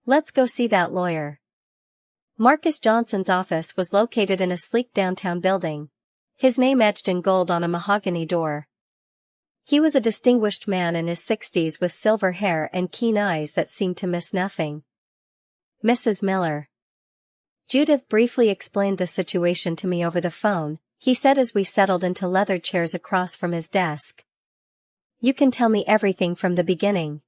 Let's go see that lawyer. Marcus Johnson's office was located in a sleek downtown building, his name etched in gold on a mahogany door. He was a distinguished man in his 60s with silver hair and keen eyes that seemed to miss nothing. Mrs. Miller. Judith briefly explained the situation to me over the phone, he said as we settled into leather chairs across from his desk. You can tell me everything from the beginning.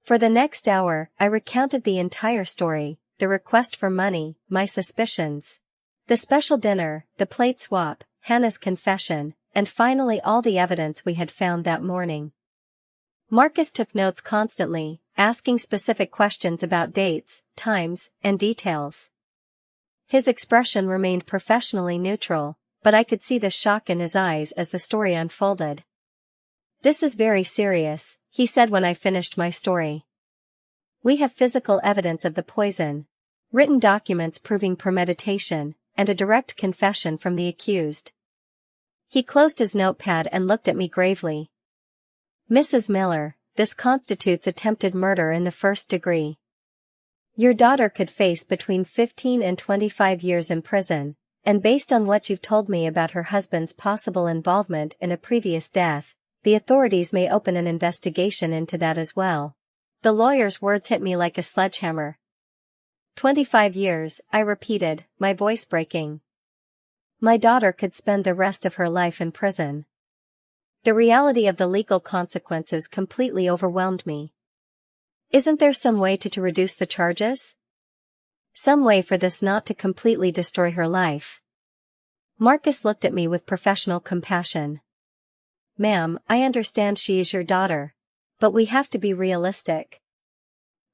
For the next hour, I recounted the entire story, the request for money, my suspicions. The special dinner, the plate swap, Hannah's confession, and finally all the evidence we had found that morning. Marcus took notes constantly, asking specific questions about dates, times, and details. His expression remained professionally neutral, but I could see the shock in his eyes as the story unfolded. This is very serious, he said when I finished my story. We have physical evidence of the poison, written documents proving premeditation, and a direct confession from the accused. He closed his notepad and looked at me gravely. Mrs. Miller, this constitutes attempted murder in the first degree. Your daughter could face between 15 and 25 years in prison, and based on what you've told me about her husband's possible involvement in a previous death, the authorities may open an investigation into that as well. The lawyer's words hit me like a sledgehammer. 25 years, I repeated, my voice breaking. My daughter could spend the rest of her life in prison. The reality of the legal consequences completely overwhelmed me. Isn't there some way to reduce the charges? Some way for this not to completely destroy her life? Marcus looked at me with professional compassion. Ma'am, I understand she is your daughter. But we have to be realistic.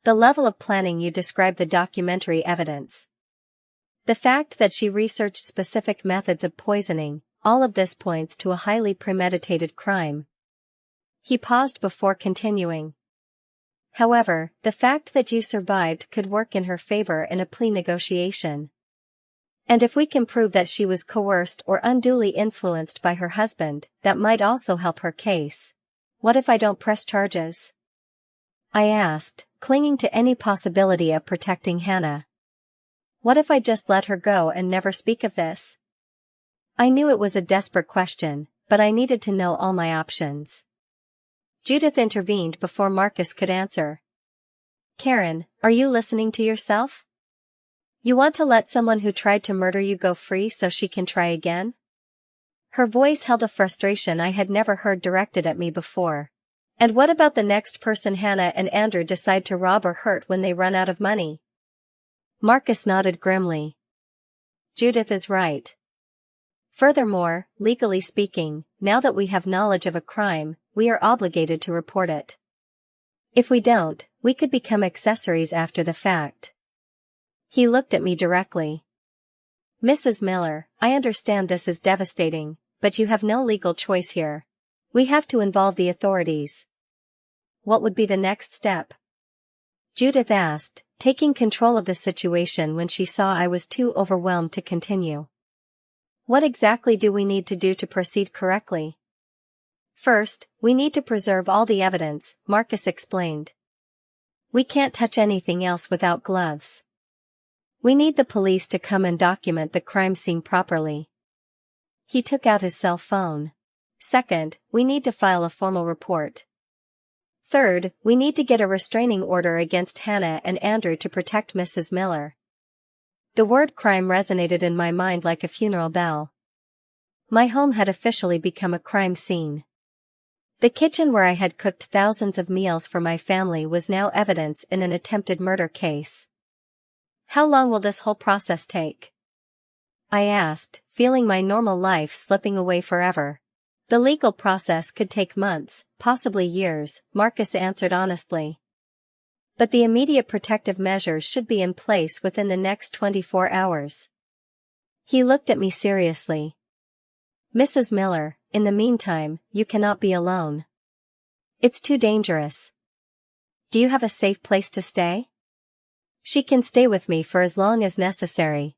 The level of planning you describe the documentary evidence. The fact that she researched specific methods of poisoning, all of this points to a highly premeditated crime. He paused before continuing. However, the fact that you survived could work in her favor in a plea negotiation. And if we can prove that she was coerced or unduly influenced by her husband, that might also help her case. What if I don't press charges? I asked, clinging to any possibility of protecting Hannah. What if I just let her go and never speak of this? I knew it was a desperate question, but I needed to know all my options. Judith intervened before Marcus could answer. Karen, are you listening to yourself? You want to let someone who tried to murder you go free so she can try again? Her voice held a frustration I had never heard directed at me before. And what about the next person Hannah and Andrew decide to rob or hurt when they run out of money? Marcus nodded grimly. Judith is right. Furthermore, legally speaking, now that we have knowledge of a crime, we are obligated to report it. If we don't, we could become accessories after the fact. He looked at me directly. Mrs. Miller, I understand this is devastating, but you have no legal choice here. We have to involve the authorities. What would be the next step? Judith asked, taking control of the situation when she saw I was too overwhelmed to continue. What exactly do we need to do to proceed correctly? First, we need to preserve all the evidence, Marcus explained. We can't touch anything else without gloves. We need the police to come and document the crime scene properly. He took out his cell phone. Second, we need to file a formal report. Third, we need to get a restraining order against Hannah and Andrew to protect Mrs. Miller. The word crime resonated in my mind like a funeral bell. My home had officially become a crime scene. The kitchen where I had cooked thousands of meals for my family was now evidence in an attempted murder case. How long will this whole process take? I asked, feeling my normal life slipping away forever. The legal process could take months, possibly years, Marcus answered honestly. But the immediate protective measures should be in place within the next 24 hours. He looked at me seriously. Mrs. Miller, in the meantime, you cannot be alone. It's too dangerous. Do you have a safe place to stay? She can stay with me for as long as necessary.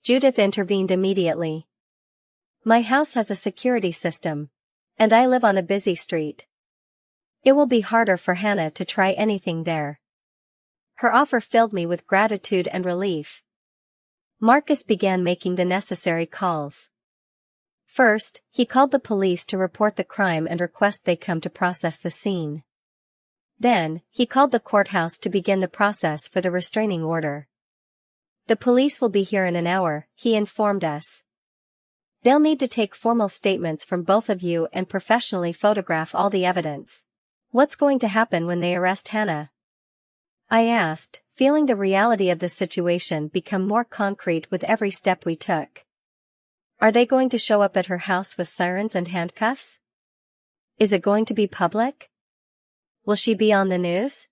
Judith intervened immediately. My house has a security system. And I live on a busy street. It will be harder for Hannah to try anything there. Her offer filled me with gratitude and relief. Marcus began making the necessary calls. First, he called the police to report the crime and request they come to process the scene. Then, he called the courthouse to begin the process for the restraining order. The police will be here in an hour, he informed us. They'll need to take formal statements from both of you and professionally photograph all the evidence. What's going to happen when they arrest Hannah? I asked, feeling the reality of the situation become more concrete with every step we took. Are they going to show up at her house with sirens and handcuffs? Is it going to be public? Will she be on the news?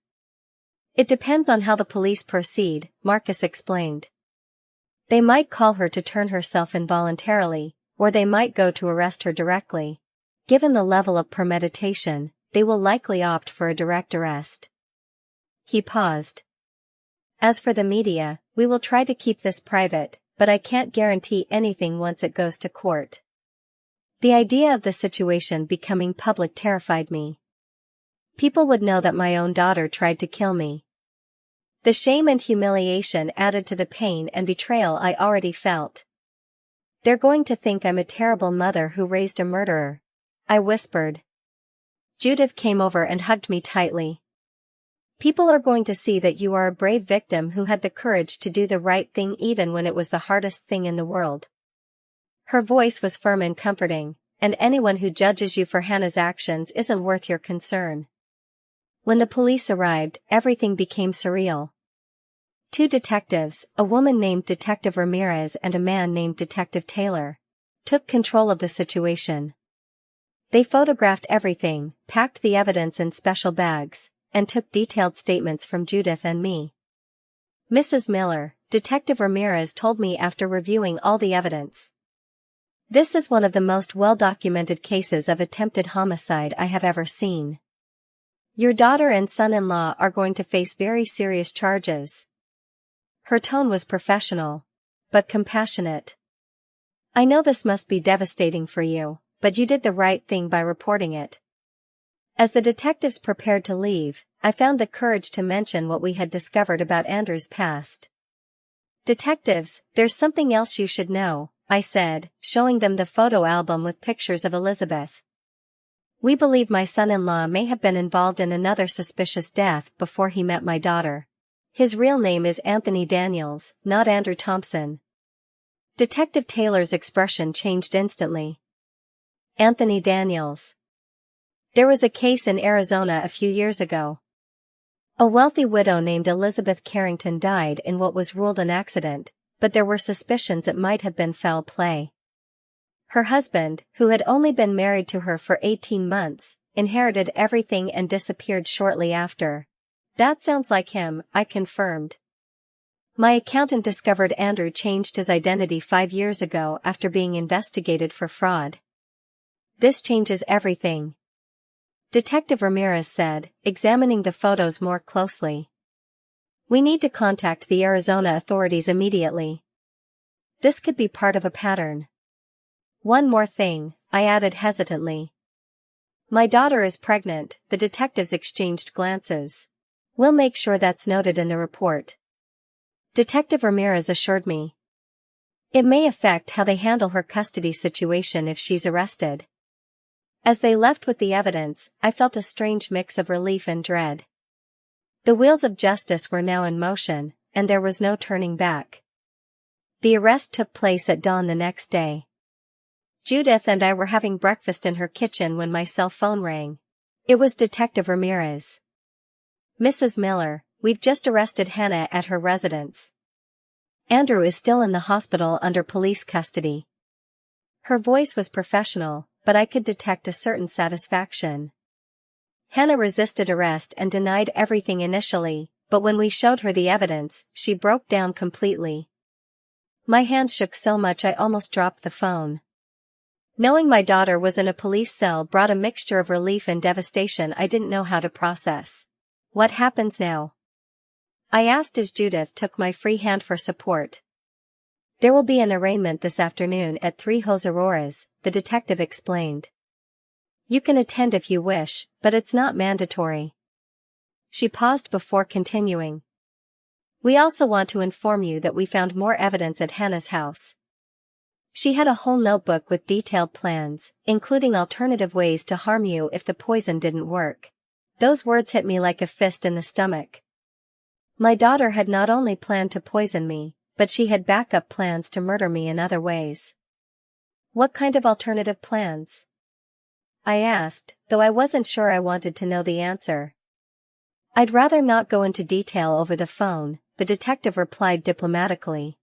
It depends on how the police proceed, Marcus explained. They might call her to turn herself in voluntarily, or they might go to arrest her directly. Given the level of premeditation, they will likely opt for a direct arrest. He paused. As for the media, we will try to keep this private, but I can't guarantee anything once it goes to court. The idea of the situation becoming public terrified me. People would know that my own daughter tried to kill me. The shame and humiliation added to the pain and betrayal I already felt. They're going to think I'm a terrible mother who raised a murderer, I whispered. Judith came over and hugged me tightly. People are going to see that you are a brave victim who had the courage to do the right thing even when it was the hardest thing in the world. Her voice was firm and comforting, and anyone who judges you for Hannah's actions isn't worth your concern. When the police arrived, everything became surreal. 2 detectives, a woman named Detective Ramirez and a man named Detective Taylor, took control of the situation. They photographed everything, packed the evidence in special bags, and took detailed statements from Judith and me. Mrs. Miller, Detective Ramirez told me after reviewing all the evidence. This is one of the most well-documented cases of attempted homicide I have ever seen. Your daughter and son-in-law are going to face very serious charges. Her tone was professional, but compassionate. I know this must be devastating for you, but you did the right thing by reporting it. As the detectives prepared to leave, I found the courage to mention what we had discovered about Andrew's past. "Detectives, there's something else you should know," I said, showing them the photo album with pictures of Elizabeth. "We believe my son-in-law may have been involved in another suspicious death before he met my daughter. His real name is Anthony Daniels, not Andrew Thompson." Detective Taylor's expression changed instantly. "Anthony Daniels. There was a case in Arizona a few years ago. A wealthy widow named Elizabeth Carrington died in what was ruled an accident, but there were suspicions it might have been foul play. Her husband, who had only been married to her for 18 months, inherited everything and disappeared shortly after." "That sounds like him," I confirmed. "My accountant discovered Andrew changed his identity 5 years ago after being investigated for fraud." "This changes everything," Detective Ramirez said, examining the photos more closely. "We need to contact the Arizona authorities immediately. This could be part of a pattern." "One more thing," I added hesitantly. "My daughter is pregnant." The detectives exchanged glances. "We'll make sure that's noted in the report," Detective Ramirez assured me. "It may affect how they handle her custody situation if she's arrested." As they left with the evidence, I felt a strange mix of relief and dread. The wheels of justice were now in motion, and there was no turning back. The arrest took place at dawn the next day. Judith and I were having breakfast in her kitchen when my cell phone rang. It was Detective Ramirez. "Mrs. Miller, we've just arrested Hannah at her residence. Andrew is still in the hospital under police custody." Her voice was professional, but I could detect a certain satisfaction. "Hannah resisted arrest and denied everything initially, but when we showed her the evidence, she broke down completely." My hand shook so much I almost dropped the phone. Knowing my daughter was in a police cell brought a mixture of relief and devastation I didn't know how to process. "What happens now?" I asked as Judith took my free hand for support. "There will be an arraignment this afternoon at 3 Jose Auroras," the detective explained. "You can attend if you wish, but it's not mandatory." She paused before continuing. "We also want to inform you that we found more evidence at Hannah's house." She had a whole notebook with detailed plans, including alternative ways to harm you if the poison didn't work. Those words hit me like a fist in the stomach. My daughter had not only planned to poison me, but she had backup plans to murder me in other ways. "What kind of alternative plans?" I asked, though I wasn't sure I wanted to know the answer. "I'd rather not go into detail over the phone," the detective replied diplomatically.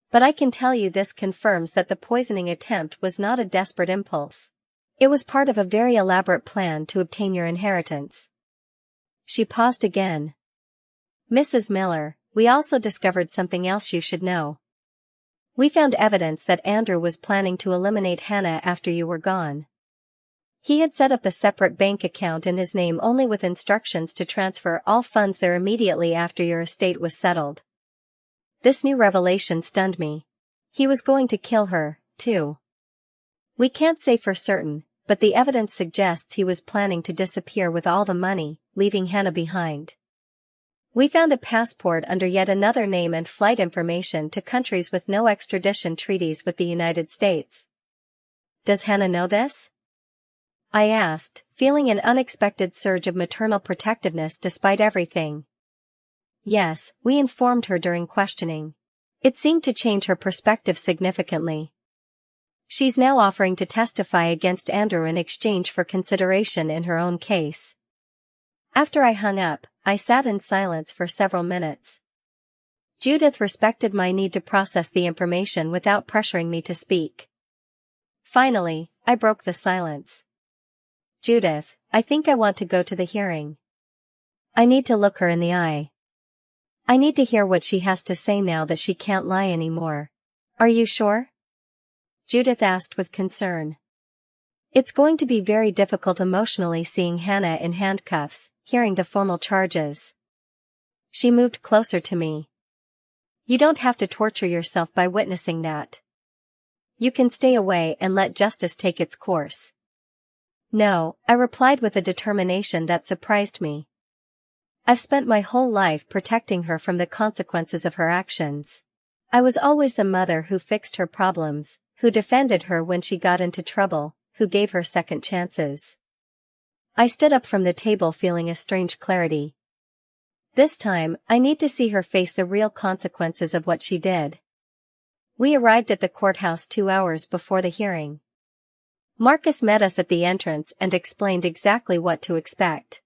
"But I can tell you this confirms that the poisoning attempt was not a desperate impulse. It was part of a very elaborate plan to obtain your inheritance." She paused again. "Mrs. Miller, we also discovered something else you should know. We found evidence that Andrew was planning to eliminate Hannah after you were gone. He had set up a separate bank account in his name only with instructions to transfer all funds there immediately after your estate was settled." This new revelation stunned me. He was going to kill her, too. "We can't say for certain, but the evidence suggests he was planning to disappear with all the money, leaving Hannah behind. We found a passport under yet another name and flight information to countries with no extradition treaties with the United States." "Does Hannah know this?" I asked, feeling an unexpected surge of maternal protectiveness despite everything. "Yes, we informed her during questioning. It seemed to change her perspective significantly. She's now offering to testify against Andrew in exchange for consideration in her own case." After I hung up, I sat in silence for several minutes. Judith respected my need to process the information without pressuring me to speak. Finally, I broke the silence. "Judith, I think I want to go to the hearing. I need to look her in the eye. I need to hear what she has to say now that she can't lie anymore." "Are you sure?" Judith asked with concern. "It's going to be very difficult emotionally seeing Hannah in handcuffs, hearing the formal charges." She moved closer to me. "You don't have to torture yourself by witnessing that. You can stay away and let justice take its course." No, I replied with a determination that surprised me. I've spent my whole life protecting her from the consequences of her actions. I was always the mother who fixed her problems, who defended her when she got into trouble, who gave her second chances. I stood up from the table feeling a strange clarity. This time, I need to see her face the real consequences of what she did. We arrived at the courthouse 2 hours before the hearing. Marcus met us at the entrance and explained exactly what to expect.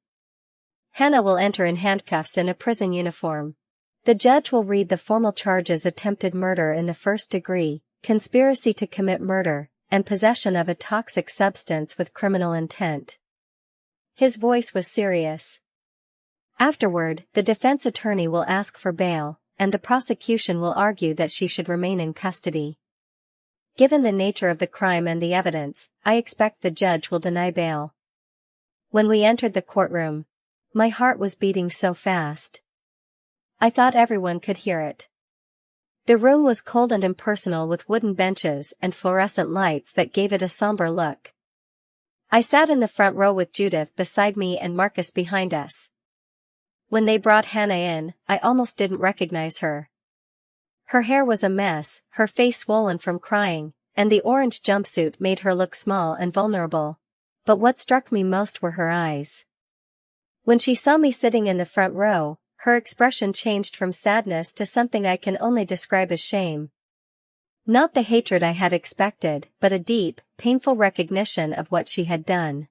Hannah will enter in handcuffs in a prison uniform. The judge will read the formal charges: attempted murder in the first degree, conspiracy to commit murder, and possession of a toxic substance with criminal intent. His voice was serious. Afterward, the defense attorney will ask for bail, and the prosecution will argue that she should remain in custody. Given the nature of the crime and the evidence, I expect the judge will deny bail. When we entered the courtroom, my heart was beating so fast. I thought everyone could hear it. The room was cold and impersonal, with wooden benches and fluorescent lights that gave it a somber look. I sat in the front row with Judith beside me and Marcus behind us. When they brought Hannah in, I almost didn't recognize her. Her hair was a mess, her face swollen from crying, and the orange jumpsuit made her look small and vulnerable. But what struck me most were her eyes. When she saw me sitting in the front row, her expression changed from sadness to something I can only describe as shame. Not the hatred I had expected, but a deep, painful recognition of what she had done.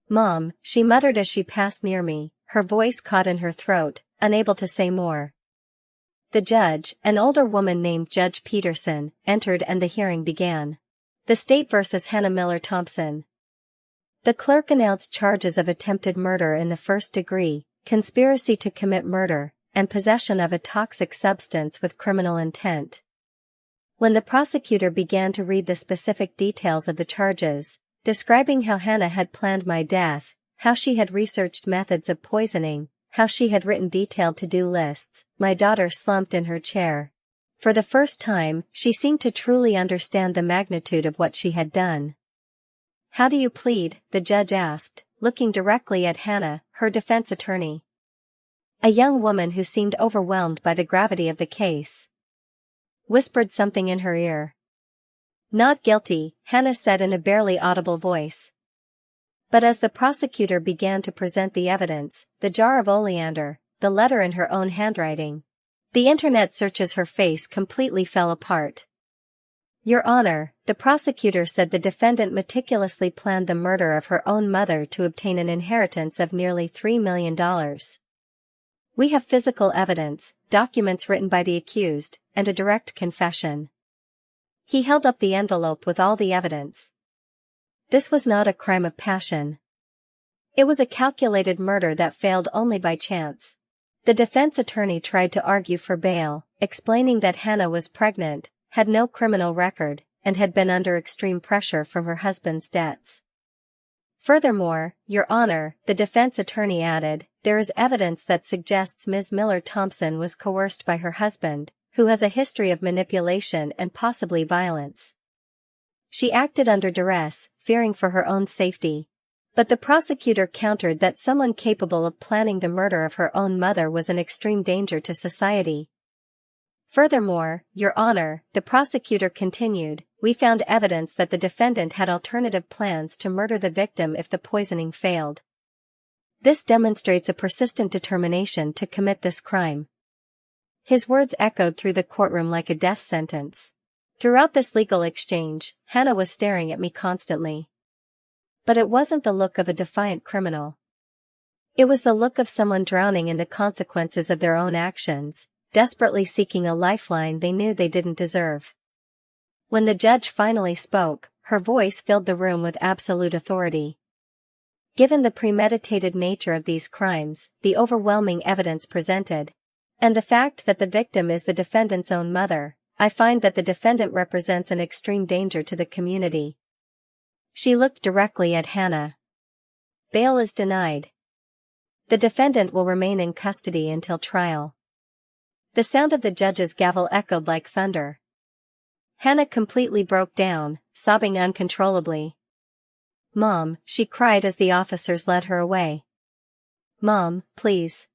"Mom," she muttered as she passed near me, her voice caught in her throat, unable to say more. The judge, an older woman named Judge Peterson, entered and the hearing began. The State versus Hannah Miller Thompson. The clerk announced charges of attempted murder in the first degree, conspiracy to commit murder, and possession of a toxic substance with criminal intent. When the prosecutor began to read the specific details of the charges, describing how Hannah had planned my death, how she had researched methods of poisoning, how she had written detailed to-do lists, my daughter slumped in her chair. For the first time, she seemed to truly understand the magnitude of what she had done. "How do you plead?" the judge asked, looking directly at Hannah, her defense attorney. A young woman who seemed overwhelmed by the gravity of the case whispered something in her ear. "Not guilty," Hannah said in a barely audible voice. But as the prosecutor began to present the evidence, the jar of Oleander, the letter in her own handwriting, the internet searches, her face completely fell apart. "Your Honor," the prosecutor said, "the defendant meticulously planned the murder of her own mother to obtain an inheritance of nearly $3 million. We have physical evidence, documents written by the accused, and a direct confession." He held up the envelope with all the evidence. This was not a crime of passion. It was a calculated murder that failed only by chance. The defense attorney tried to argue for bail, explaining that Hannah was pregnant, had no criminal record, and had been under extreme pressure from her husband's debts. "Furthermore, Your Honor," the defense attorney added, "there is evidence that suggests Ms. Miller Thompson was coerced by her husband, who has a history of manipulation and possibly violence. She acted under duress, fearing for her own safety." But the prosecutor countered that someone capable of planning the murder of her own mother was an extreme danger to society. "Furthermore, Your Honor," the prosecutor continued, "we found evidence that the defendant had alternative plans to murder the victim if the poisoning failed. This demonstrates a persistent determination to commit this crime." His words echoed through the courtroom like a death sentence. Throughout this legal exchange, Hannah was staring at me constantly. But it wasn't the look of a defiant criminal. It was the look of someone drowning in the consequences of their own actions, desperately seeking a lifeline they knew they didn't deserve. When the judge finally spoke, her voice filled the room with absolute authority. "Given the premeditated nature of these crimes, the overwhelming evidence presented, and the fact that the victim is the defendant's own mother, I find that the defendant represents an extreme danger to the community." She looked directly at Hannah. "Bail is denied. The defendant will remain in custody until trial." The sound of the judge's gavel echoed like thunder. Hannah completely broke down, sobbing uncontrollably. Mom, she cried as the officers led her away. Mom, please.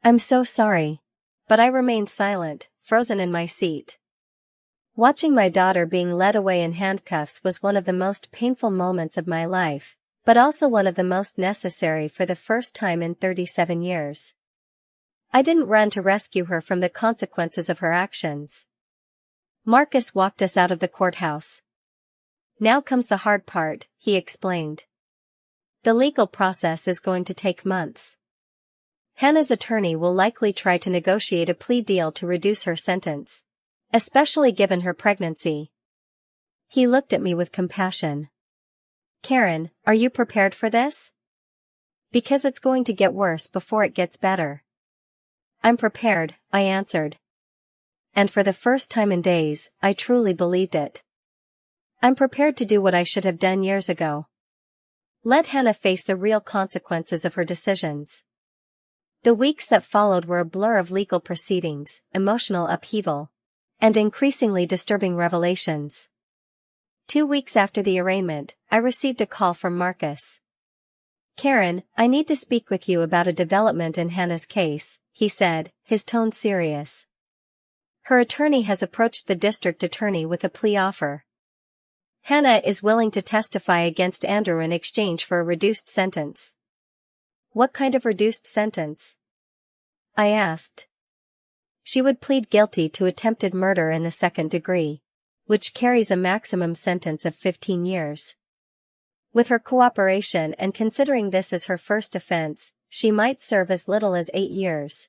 I'm so sorry. But I remained silent, frozen in my seat. Watching my daughter being led away in handcuffs was one of the most painful moments of my life, but also one of the most necessary for the first time in 37 years. I didn't run to rescue her from the consequences of her actions. Marcus walked us out of the courthouse. Now comes the hard part, he explained. The legal process is going to take months. Hannah's attorney will likely try to negotiate a plea deal to reduce her sentence, especially given her pregnancy. He looked at me with compassion. Karen, are you prepared for this? Because it's going to get worse before it gets better. I'm prepared, I answered. And for the first time in days, I truly believed it. I'm prepared to do what I should have done years ago. Let Hannah face the real consequences of her decisions. The weeks that followed were a blur of legal proceedings, emotional upheaval, and increasingly disturbing revelations. 2 weeks after the arraignment, I received a call from Marcus. Karen, I need to speak with you about a development in Hannah's case, he said, his tone serious. Her attorney has approached the district attorney with a plea offer. Hannah is willing to testify against Andrew in exchange for a reduced sentence. What kind of reduced sentence? I asked. She would plead guilty to attempted murder in the second degree, which carries a maximum sentence of 15 years. With her cooperation and considering this as her first offense, she might serve as little as 8 years.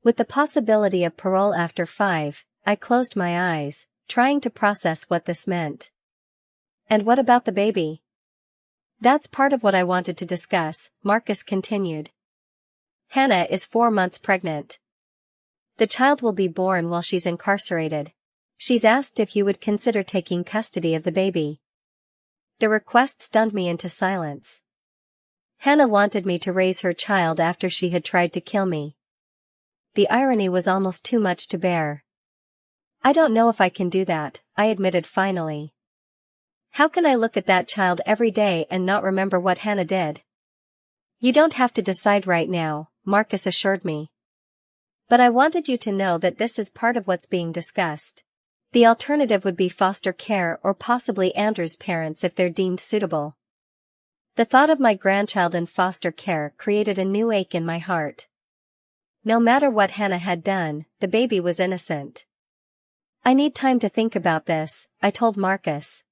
With the possibility of parole after 5, I closed my eyes, trying to process what this meant. And what about the baby? That's part of what I wanted to discuss, Marcus continued. Hannah is 4 months pregnant. The child will be born while she's incarcerated. She's asked if you would consider taking custody of the baby. The request stunned me into silence. Hannah wanted me to raise her child after she had tried to kill me. The irony was almost too much to bear. I don't know if I can do that, I admitted finally. How can I look at that child every day and not remember what Hannah did? You don't have to decide right now, Marcus assured me. But I wanted you to know that this is part of what's being discussed. The alternative would be foster care or possibly Andrew's parents if they're deemed suitable. The thought of my grandchild in foster care created a new ache in my heart. No matter what Hannah had done, the baby was innocent. I need time to think about this, I told Marcus.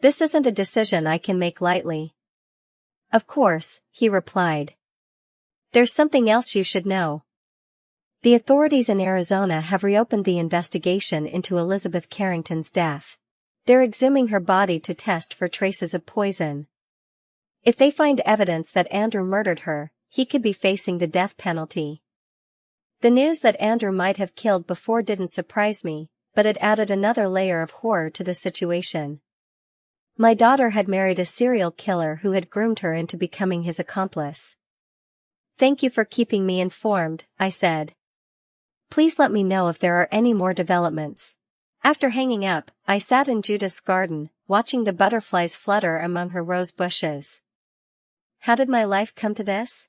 This isn't a decision I can make lightly. Of course, he replied. There's something else you should know. The authorities in Arizona have reopened the investigation into Elizabeth Carrington's death. They're exhuming her body to test for traces of poison. If they find evidence that Andrew murdered her, he could be facing the death penalty. The news that Andrew might have killed before didn't surprise me, but it added another layer of horror to the situation. My daughter had married a serial killer who had groomed her into becoming his accomplice. Thank you for keeping me informed, I said. Please let me know if there are any more developments. After hanging up, I sat in Judith's garden, watching the butterflies flutter among her rose bushes. How did my life come to this?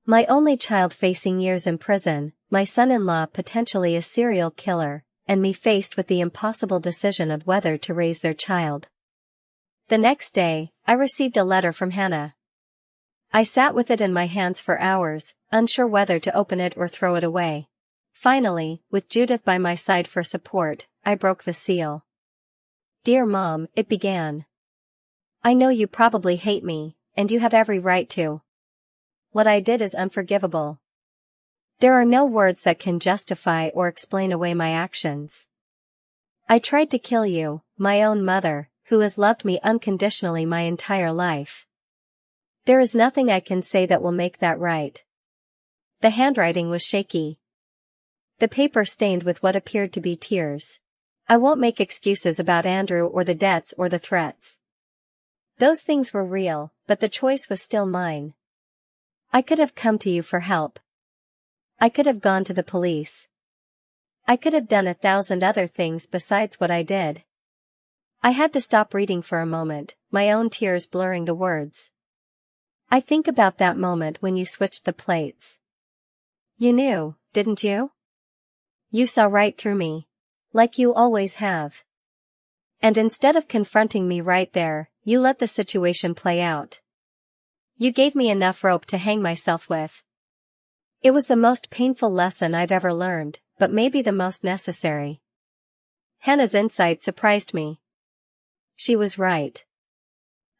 My only child facing years in prison, my son-in-law potentially a serial killer, and me faced with the impossible decision of whether to raise their child. The next day, I received a letter from Hannah. I sat with it in my hands for hours, unsure whether to open it or throw it away. Finally, with Judith by my side for support, I broke the seal. Dear Mom, it began. I know you probably hate me, and you have every right to. What I did is unforgivable. There are no words that can justify or explain away my actions. I tried to kill you, my own mother, who has loved me unconditionally my entire life. There is nothing I can say that will make that right. The handwriting was shaky. The paper stained with what appeared to be tears. I won't make excuses about Andrew or the debts or the threats. Those things were real, but the choice was still mine. I could have come to you for help. I could have gone to the police. I could have done 1,000 other things besides what I did. I had to stop reading for a moment, my own tears blurring the words. I think about that moment when you switched the plates. You knew, didn't you? You saw right through me. Like you always have. And instead of confronting me right there, you let the situation play out. You gave me enough rope to hang myself with. It was the most painful lesson I've ever learned, but maybe the most necessary. Hannah's insight surprised me. She was right.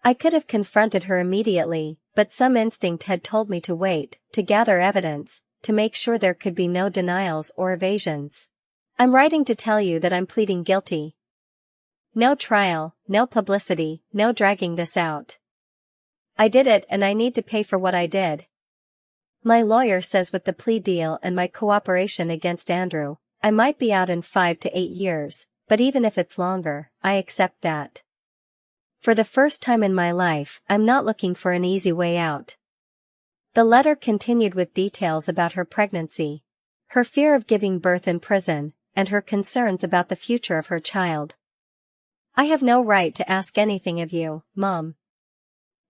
I could have confronted her immediately, but some instinct had told me to wait, to gather evidence, to make sure there could be no denials or evasions. I'm writing to tell you that I'm pleading guilty. No trial, no publicity, no dragging this out. I did it and I need to pay for what I did. My lawyer says with the plea deal and my cooperation against Andrew, I might be out in 5 to 8 years, but even if it's longer, I accept that. For the first time in my life, I'm not looking for an easy way out. The letter continued with details about her pregnancy, her fear of giving birth in prison, and her concerns about the future of her child. I have no right to ask anything of you, Mom.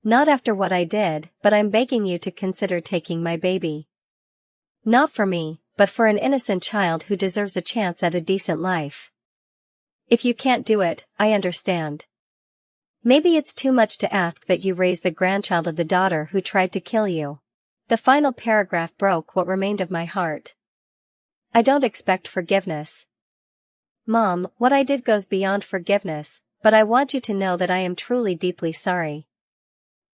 Not after what I did, but I'm begging you to consider taking my baby. Not for me, but for an innocent child who deserves a chance at a decent life. If you can't do it, I understand. Maybe it's too much to ask that you raise the grandchild of the daughter who tried to kill you. The final paragraph broke what remained of my heart. I don't expect forgiveness. Mom, what I did goes beyond forgiveness, but I want you to know that I am truly deeply sorry.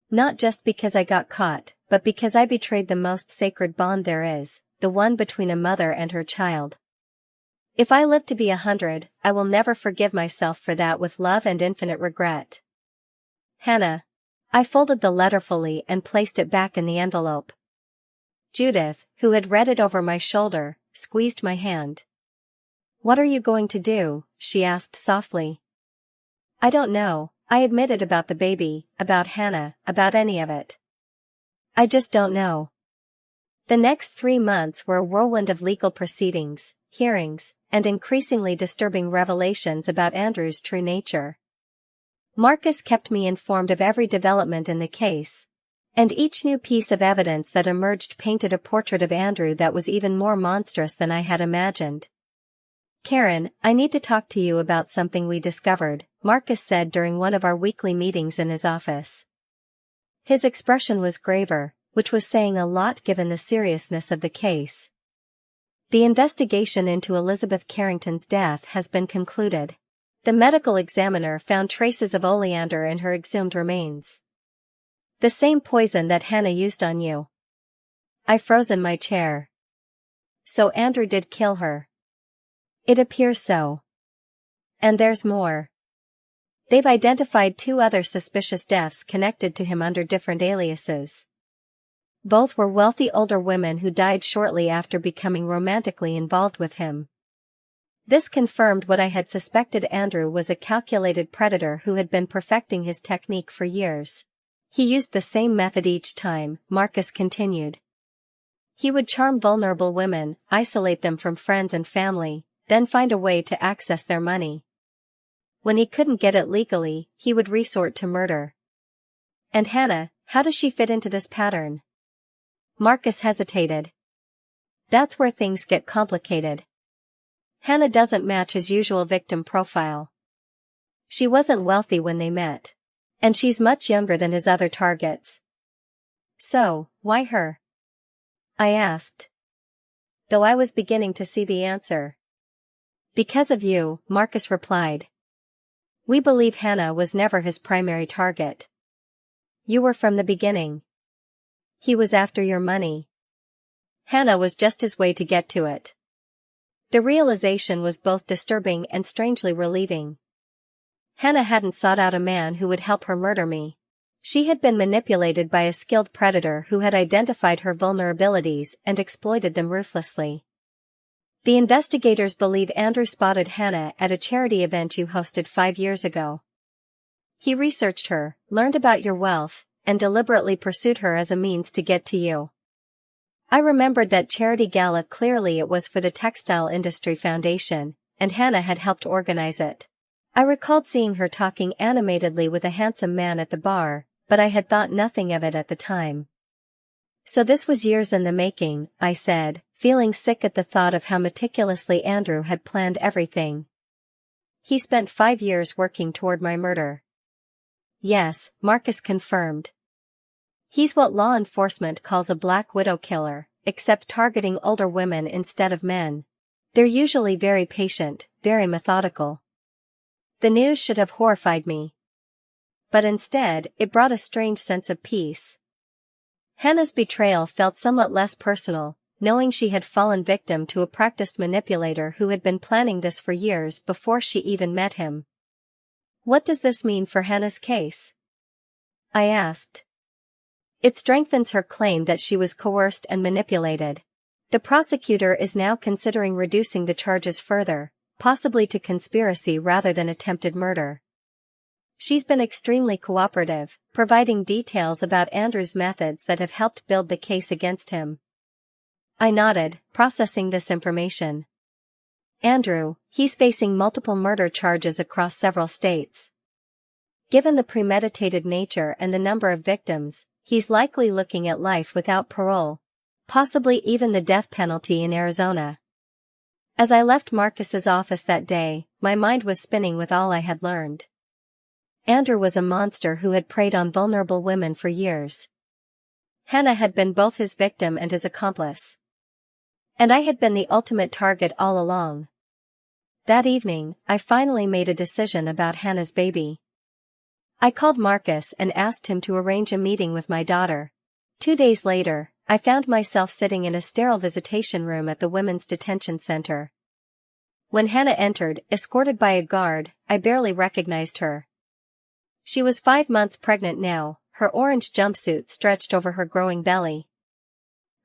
Not just because I got caught, but because I betrayed the most sacred bond there is, the one between a mother and her child. If I live to be 100, I will never forgive myself for that with love and infinite regret. Hannah. I folded the letter fully and placed it back in the envelope. Judith, who had read it over my shoulder, squeezed my hand. What are you going to do? She asked softly. I don't know. I admitted about the baby, about Hannah, about any of it. I just don't know. The next 3 months were a whirlwind of legal proceedings, hearings, and increasingly disturbing revelations about Andrew's true nature. Marcus kept me informed of every development in the case, and each new piece of evidence that emerged painted a portrait of Andrew that was even more monstrous than I had imagined. Karen, I need to talk to you about something we discovered, Marcus said during one of our weekly meetings in his office. His expression was graver, which was saying a lot given the seriousness of the case. The investigation into Elizabeth Carrington's death has been concluded. The medical examiner found traces of oleander in her exhumed remains. The same poison that Hannah used on you. I froze in my chair. So Andrew did kill her. It appears so. And there's more. They've identified 2 other suspicious deaths connected to him under different aliases. Both were wealthy older women who died shortly after becoming romantically involved with him. This confirmed what I had suspected. Andrew was a calculated predator who had been perfecting his technique for years. He used the same method each time, Marcus continued. He would charm vulnerable women, isolate them from friends and family, then find a way to access their money. When he couldn't get it legally, he would resort to murder. And Hannah, how does she fit into this pattern? Marcus hesitated. That's where things get complicated. Hannah doesn't match his usual victim profile. She wasn't wealthy when they met. And she's much younger than his other targets. So, why her? I asked. Though I was beginning to see the answer. Because of you, Marcus replied. We believe Hannah was never his primary target. You were from the beginning. He was after your money. Hannah was just his way to get to it. The realization was both disturbing and strangely relieving. Hannah hadn't sought out a man who would help her murder me. She had been manipulated by a skilled predator who had identified her vulnerabilities and exploited them ruthlessly. The investigators believe Andrew spotted Hannah at a charity event you hosted 5 years ago. He researched her, learned about your wealth, and deliberately pursued her as a means to get to you. I remembered that charity gala clearly. It was for the Textile Industry Foundation, and Hannah had helped organize it. I recalled seeing her talking animatedly with a handsome man at the bar, but I had thought nothing of it at the time. So this was years in the making, I said, feeling sick at the thought of how meticulously Andrew had planned everything. He spent 5 years working toward my murder. Yes, Marcus confirmed. He's what law enforcement calls a black widow killer, except targeting older women instead of men. They're usually very patient, very methodical. The news should have horrified me. But instead, it brought a strange sense of peace. Hannah's betrayal felt somewhat less personal, knowing she had fallen victim to a practiced manipulator who had been planning this for years before she even met him. What does this mean for Hannah's case? I asked. It strengthens her claim that she was coerced and manipulated. The prosecutor is now considering reducing the charges further, possibly to conspiracy rather than attempted murder. She's been extremely cooperative, providing details about Andrew's methods that have helped build the case against him. I nodded, processing this information. Andrew, he's facing multiple murder charges across several states. Given the premeditated nature and the number of victims, he's likely looking at life without parole, possibly even the death penalty in Arizona. As I left Marcus's office that day, my mind was spinning with all I had learned. Andrew was a monster who had preyed on vulnerable women for years. Hannah had been both his victim and his accomplice. And I had been the ultimate target all along. That evening, I finally made a decision about Hannah's baby. I called Marcus and asked him to arrange a meeting with my daughter. 2 days later, I found myself sitting in a sterile visitation room at the Women's Detention Center. When Hannah entered, escorted by a guard, I barely recognized her. She was 5 months pregnant now, her orange jumpsuit stretched over her growing belly.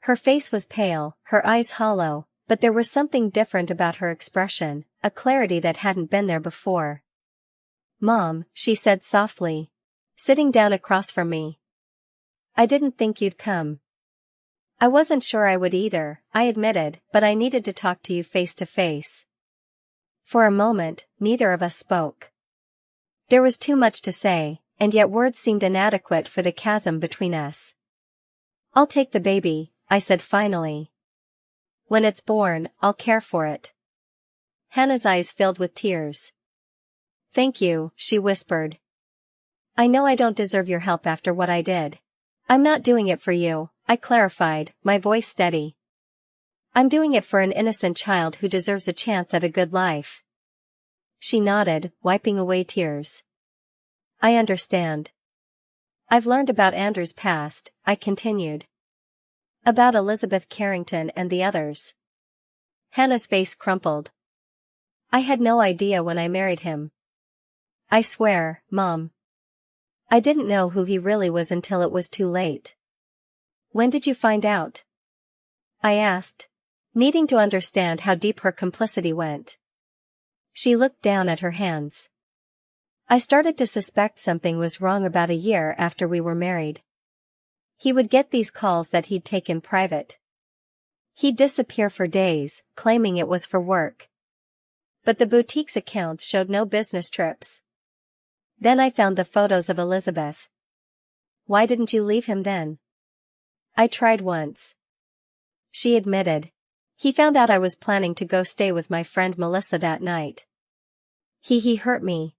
Her face was pale, her eyes hollow, but there was something different about her expression, a clarity that hadn't been there before. "Mom," she said softly, sitting down across from me. "I didn't think you'd come." "I wasn't sure I would either," I admitted, "but I needed to talk to you face to face." For a moment, neither of us spoke. There was too much to say, and yet words seemed inadequate for the chasm between us. "I'll take the baby," I said finally. "When it's born, I'll care for it." Hannah's eyes filled with tears. "Thank you," she whispered. "I know I don't deserve your help after what I did." "I'm not doing it for you," I clarified, my voice steady. "I'm doing it for an innocent child who deserves a chance at a good life." She nodded, wiping away tears. "I understand. I've learned about Andrew's past," I continued. "About Elizabeth Carrington and the others." Hannah's face crumpled. "I had no idea when I married him. I swear, Mom. I didn't know who he really was until it was too late." "When did you find out?" I asked, needing to understand how deep her complicity went. She looked down at her hands. "I started to suspect something was wrong about a year after we were married. He would get these calls that he'd take in private. He'd disappear for days, claiming it was for work. But the boutique's accounts showed no business trips. Then I found the photos of Elizabeth." "Why didn't you leave him then?" "I tried once," she admitted. "He found out I was planning to go stay with my friend Melissa that night. He hurt me.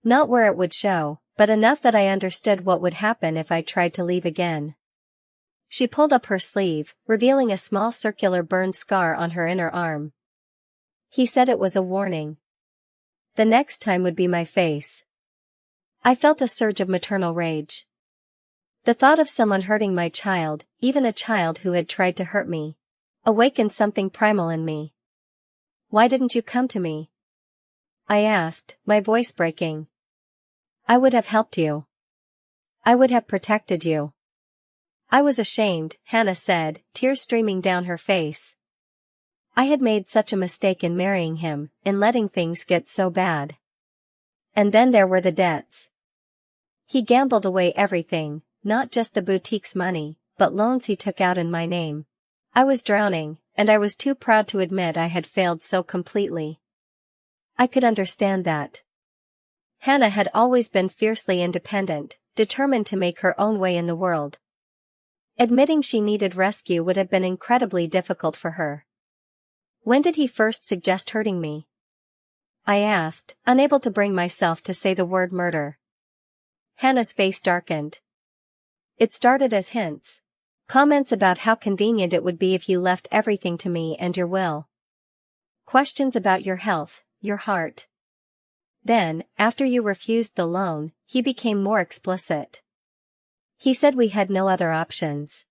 Not where it would show, but enough that I understood what would happen if I tried to leave again." She pulled up her sleeve, revealing a small circular burn scar on her inner arm. "He said it was a warning. The next time would be my face." I felt a surge of maternal rage. The thought of someone hurting my child, even a child who had tried to hurt me, awakened something primal in me. "Why didn't you come to me?" I asked, my voice breaking. "I would have helped you. I would have protected you." "I was ashamed," Hannah said, tears streaming down her face. "I had made such a mistake in marrying him, in letting things get so bad. And then there were the debts. He gambled away everything, not just the boutique's money, but loans he took out in my name. I was drowning, and I was too proud to admit I had failed so completely. I could understand that. Hannah had always been fiercely independent, determined to make her own way in the world. Admitting she needed rescue would have been incredibly difficult for her. "When did he first suggest hurting me?" I asked, unable to bring myself to say the word murder. Hannah's face darkened. "It started as hints. Comments about how convenient it would be if you left everything to me and your will. Questions about your health, your heart. Then, after you refused the loan, he became more explicit. He said we had no other options.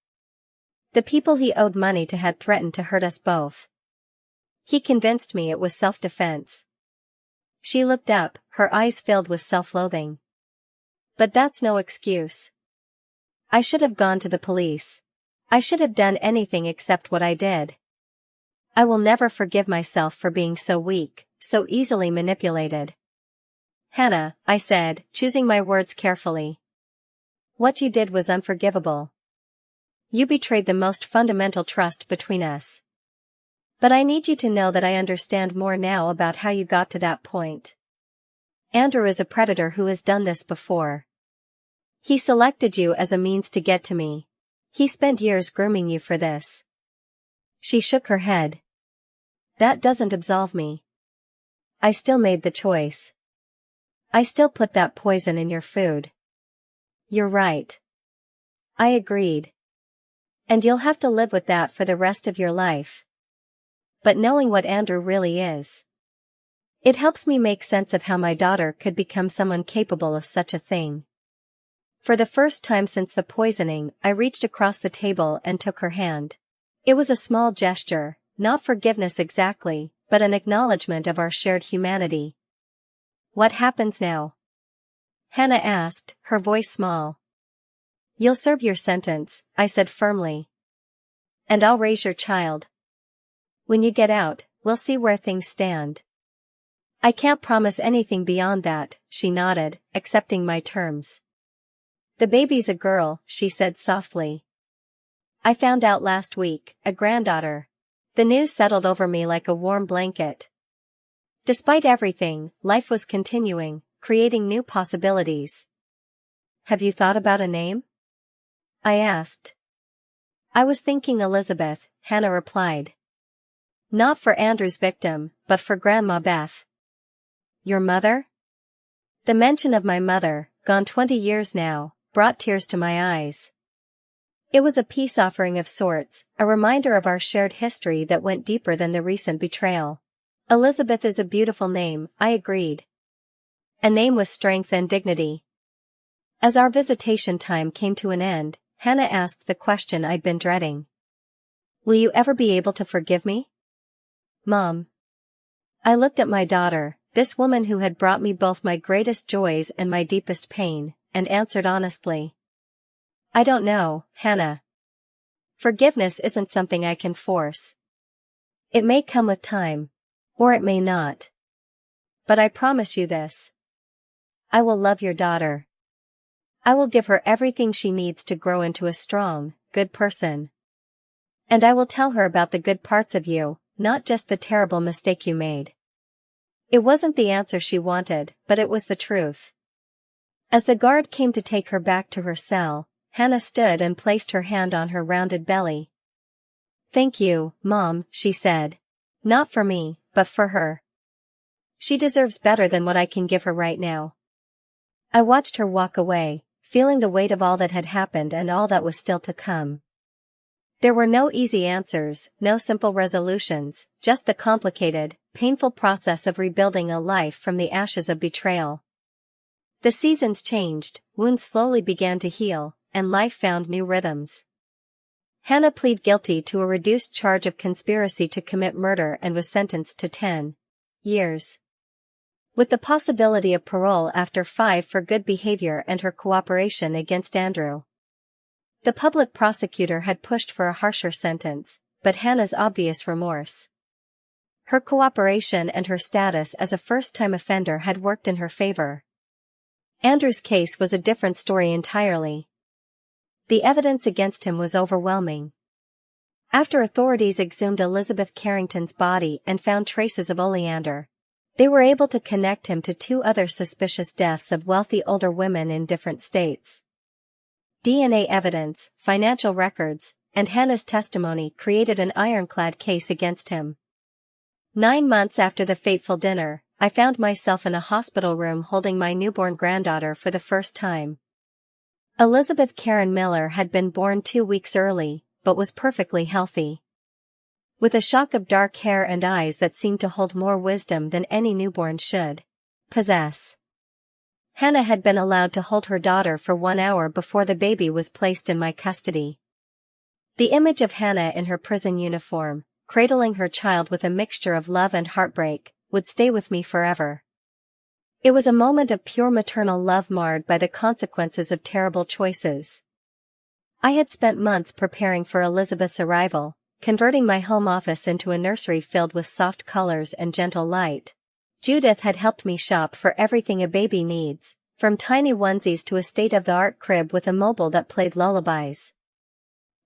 The people he owed money to had threatened to hurt us both. He convinced me it was self-defense." She looked up, her eyes filled with self-loathing. "But that's no excuse. I should have gone to the police. I should have done anything except what I did. I will never forgive myself for being so weak, so easily manipulated." "Hannah," I said, choosing my words carefully. "What you did was unforgivable. You betrayed the most fundamental trust between us. But I need you to know that I understand more now about how you got to that point. Andrew is a predator who has done this before. He selected you as a means to get to me. He spent years grooming you for this." She shook her head. "That doesn't absolve me. I still made the choice. I still put that poison in your food." "You're right." I agreed. "And you'll have to live with that for the rest of your life. But knowing what Andrew really is, it helps me make sense of how my daughter could become someone capable of such a thing." For the first time since the poisoning, I reached across the table and took her hand. It was a small gesture, not forgiveness exactly, but an acknowledgement of our shared humanity. "What happens now?" Hannah asked, her voice small. "You'll serve your sentence," I said firmly. "And I'll raise your child. When you get out, we'll see where things stand." "I can't promise anything beyond that," she nodded, accepting my terms. "The baby's a girl," she said softly. "I found out last week, a granddaughter." The news settled over me like a warm blanket. Despite everything, life was continuing, creating new possibilities. "Have you thought about a name?" I asked. "I was thinking Elizabeth," Hannah replied. "Not for Andrew's victim, but for Grandma Beth." "Your mother?" The mention of my mother, gone 20 years now, brought tears to my eyes. It was a peace offering of sorts, a reminder of our shared history that went deeper than the recent betrayal. "Elizabeth is a beautiful name," I agreed. "A name with strength and dignity." As our visitation time came to an end, Hannah asked the question I'd been dreading. "Will you ever be able to forgive me?" "Mom." I looked at my daughter, this woman who had brought me both my greatest joys and my deepest pain, and answered honestly. "I don't know, Hannah. Forgiveness isn't something I can force. It may come with time. Or it may not. But I promise you this. I will love your daughter. I will give her everything she needs to grow into a strong, good person. And I will tell her about the good parts of you, not just the terrible mistake you made." It wasn't the answer she wanted, but it was the truth. As the guard came to take her back to her cell, Hannah stood and placed her hand on her rounded belly. "Thank you, Mom," she said. "Not for me, but for her. She deserves better than what I can give her right now." I watched her walk away, feeling the weight of all that had happened and all that was still to come. There were no easy answers, no simple resolutions, just the complicated, painful process of rebuilding a life from the ashes of betrayal. The seasons changed, wounds slowly began to heal, and life found new rhythms. Hannah pleaded guilty to a reduced charge of conspiracy to commit murder and was sentenced to 10 years. With the possibility of parole after 5 for good behavior and her cooperation against Andrew. The public prosecutor had pushed for a harsher sentence, but Hannah's obvious remorse. Her cooperation and her status as a first-time offender had worked in her favor. Andrew's case was a different story entirely. The evidence against him was overwhelming. After authorities exhumed Elizabeth Carrington's body and found traces of Oleander, They were able to connect him to 2 other suspicious deaths of wealthy older women in different states. DNA evidence, financial records, and Hannah's testimony created an ironclad case against him. 9 months after the fateful dinner, I found myself in a hospital room holding my newborn granddaughter for the first time. Elizabeth Karen Miller had been born 2 weeks early, but was perfectly healthy. With a shock of dark hair and eyes that seemed to hold more wisdom than any newborn should possess. Hannah had been allowed to hold her daughter for 1 hour before the baby was placed in my custody. The image of Hannah in her prison uniform, cradling her child with a mixture of love and heartbreak, would stay with me forever. It was a moment of pure maternal love marred by the consequences of terrible choices. I had spent months preparing for Elizabeth's arrival, converting my home office into a nursery filled with soft colors and gentle light. Judith had helped me shop for everything a baby needs, from tiny onesies to a state-of-the-art crib with a mobile that played lullabies.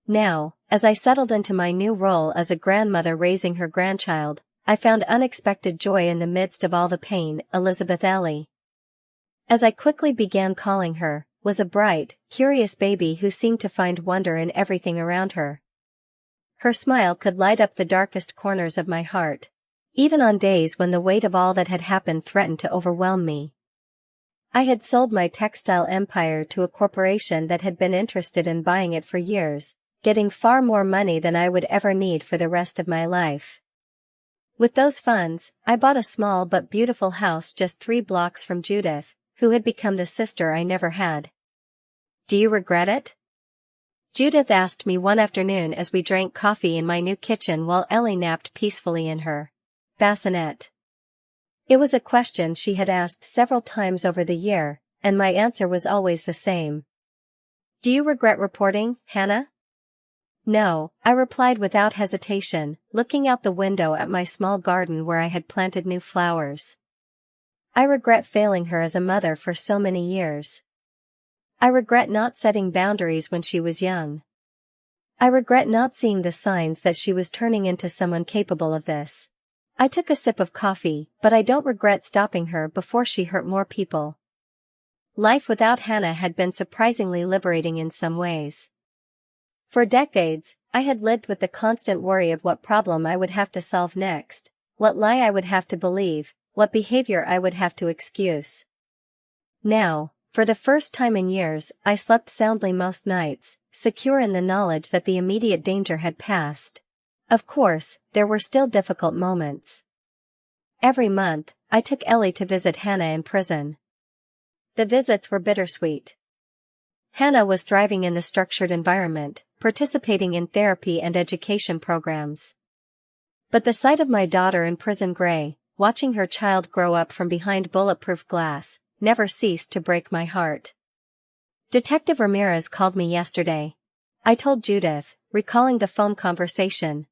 Now, as I settled into my new role as a grandmother raising her grandchild, I found unexpected joy in the midst of all the pain. Elizabeth Ellie, as I quickly began calling her, was a bright, curious baby who seemed to find wonder in everything around her. Her smile could light up the darkest corners of my heart, even on days when the weight of all that had happened threatened to overwhelm me. I had sold my textile empire to a corporation that had been interested in buying it for years, getting far more money than I would ever need for the rest of my life. With those funds, I bought a small but beautiful house just 3 blocks from Judith, who had become the sister I never had. "Do you regret it?" Judith asked me one afternoon as we drank coffee in my new kitchen while Ellie napped peacefully in her bassinet. It was a question she had asked several times over the year, and my answer was always the same. "Do you regret reporting, Hannah?" "No," I replied without hesitation, looking out the window at my small garden where I had planted new flowers. "I regret failing her as a mother for so many years. I regret not setting boundaries when she was young. I regret not seeing the signs that she was turning into someone capable of this." I took a sip of coffee, but I don't regret stopping her before she hurt more people. Life without Hannah had been surprisingly liberating in some ways. For decades, I had lived with the constant worry of what problem I would have to solve next, what lie I would have to believe, what behavior I would have to excuse. Now, for the first time in years, I slept soundly most nights, secure in the knowledge that the immediate danger had passed. Of course, there were still difficult moments. Every month, I took Ellie to visit Hannah in prison. The visits were bittersweet. Hannah was thriving in the structured environment, participating in therapy and education programs. But the sight of my daughter in prison gray, watching her child grow up from behind bulletproof glass, never ceased to break my heart. "Detective Ramirez called me yesterday," I told Judith, recalling the phone conversation.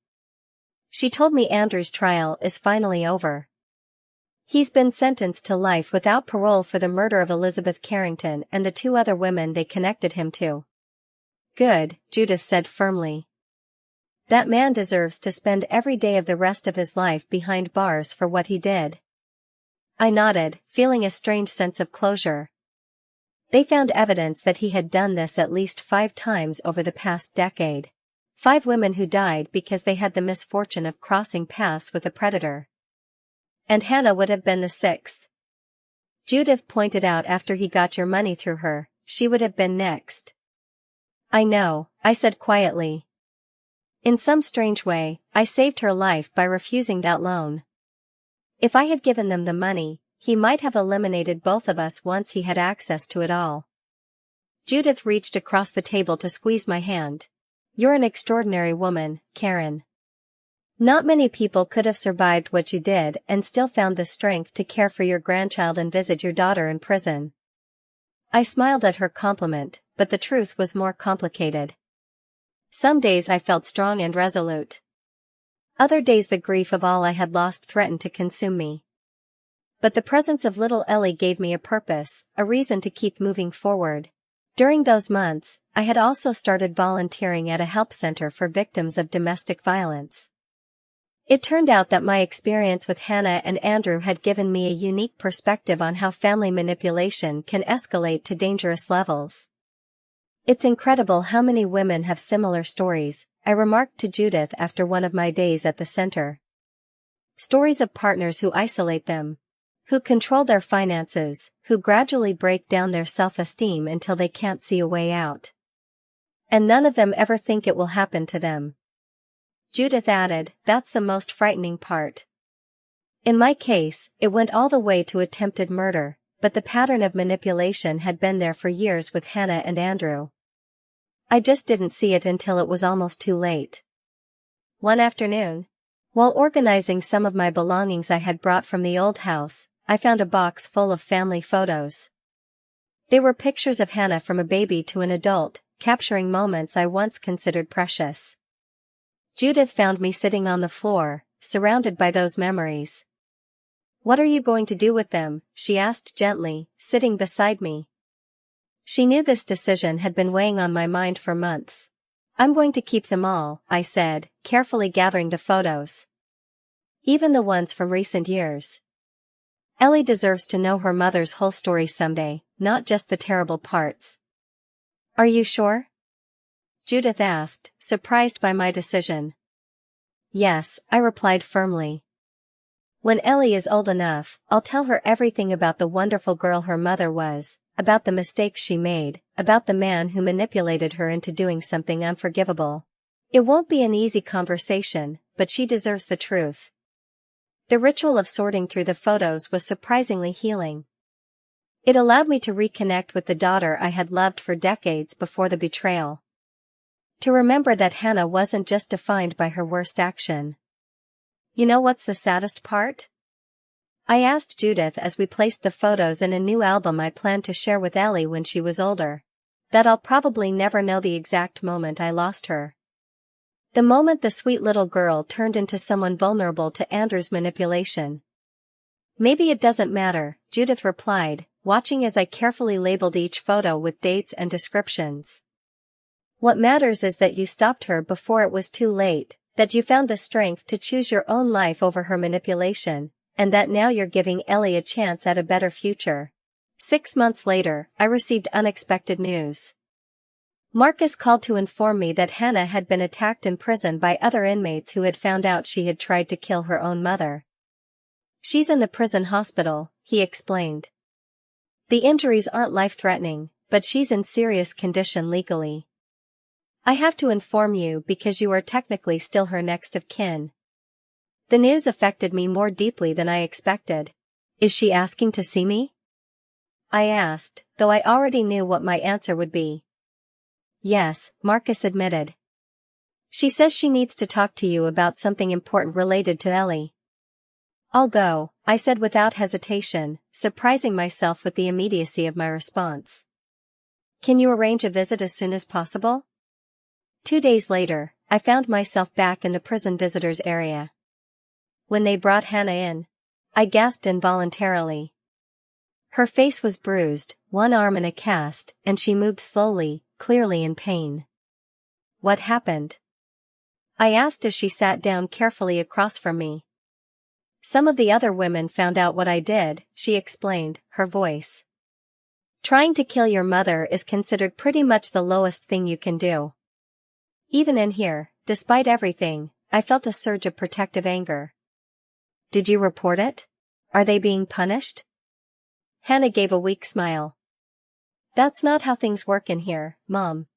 "She told me Andrew's trial is finally over. He's been sentenced to life without parole for the murder of Elizabeth Carrington and the 2 other women they connected him to." "Good," Judith said firmly. "That man deserves to spend every day of the rest of his life behind bars for what he did." I nodded, feeling a strange sense of closure. They found evidence that he had done this at least 5 times over the past decade. 5 women who died because they had the misfortune of crossing paths with a predator. And Hannah would have been the 6th. Judith pointed out after he got your money through her, she would have been next. "I know," I said quietly. "In some strange way, I saved her life by refusing that loan. If I had given them the money, he might have eliminated both of us once he had access to it all." Judith reached across the table to squeeze my hand. "You're an extraordinary woman, Karen. Not many people could have survived what you did and still found the strength to care for your grandchild and visit your daughter in prison." I smiled at her compliment, but the truth was more complicated. Some days I felt strong and resolute. Other days the grief of all I had lost threatened to consume me. But the presence of little Ellie gave me a purpose, a reason to keep moving forward. During those months, I had also started volunteering at a help center for victims of domestic violence. It turned out that my experience with Hannah and Andrew had given me a unique perspective on how family manipulation can escalate to dangerous levels. It's incredible how many women have similar stories, I remarked to Judith after one of my days at the center. Stories of partners who isolate them, who control their finances, who gradually break down their self-esteem until they can't see a way out. And none of them ever think it will happen to them. Judith added, "That's the most frightening part. In my case, it went all the way to attempted murder, but the pattern of manipulation had been there for years with Hannah and Andrew. I just didn't see it until it was almost too late." One afternoon, while organizing some of my belongings I had brought from the old house, I found a box full of family photos. They were pictures of Hannah from a baby to an adult, capturing moments I once considered precious. Judith found me sitting on the floor, surrounded by those memories. "What are you going to do with them?" she asked gently, sitting beside me. She knew this decision had been weighing on my mind for months. "I'm going to keep them all," I said, carefully gathering the photos. "Even the ones from recent years. Ellie deserves to know her mother's whole story someday, not just the terrible parts." "Are you sure?" Judith asked, surprised by my decision. "Yes," I replied firmly. "When Ellie is old enough, I'll tell her everything about the wonderful girl her mother was, about the mistakes she made, about the man who manipulated her into doing something unforgivable. It won't be an easy conversation, but she deserves the truth." The ritual of sorting through the photos was surprisingly healing. It allowed me to reconnect with the daughter I had loved for decades before the betrayal. To remember that Hannah wasn't just defined by her worst action. "You know what's the saddest part?" I asked Judith as we placed the photos in a new album I planned to share with Ellie when she was older. "That I'll probably never know the exact moment I lost her. The moment the sweet little girl turned into someone vulnerable to Andrew's manipulation." "Maybe it doesn't matter," Judith replied, watching as I carefully labeled each photo with dates and descriptions. "What matters is that you stopped her before it was too late, that you found the strength to choose your own life over her manipulation, and that now you're giving Ellie a chance at a better future." 6 months later, I received unexpected news. Marcus called to inform me that Hannah had been attacked in prison by other inmates who had found out she had tried to kill her own mother. "She's in the prison hospital," he explained. "The injuries aren't life-threatening, but she's in serious condition legally. I have to inform you because you are technically still her next of kin." The news affected me more deeply than I expected. "Is she asking to see me?" I asked, though I already knew what my answer would be. "Yes," Marcus admitted. "She says she needs to talk to you about something important related to Ellie." "I'll go," I said without hesitation, surprising myself with the immediacy of my response. "Can you arrange a visit as soon as possible?" 2 days later, I found myself back in the prison visitors area. When they brought Hannah in, I gasped involuntarily. Her face was bruised, one arm in a cast, and she moved slowly, clearly in pain. "What happened?" I asked as she sat down carefully across from me. "Some of the other women found out what I did," she explained, her voice. "Trying to kill your mother is considered pretty much the lowest thing you can do." Even in here, despite everything, I felt a surge of protective anger. "Did you report it? Are they being punished?" Hannah gave a weak smile. "That's not how things work in here, Mom.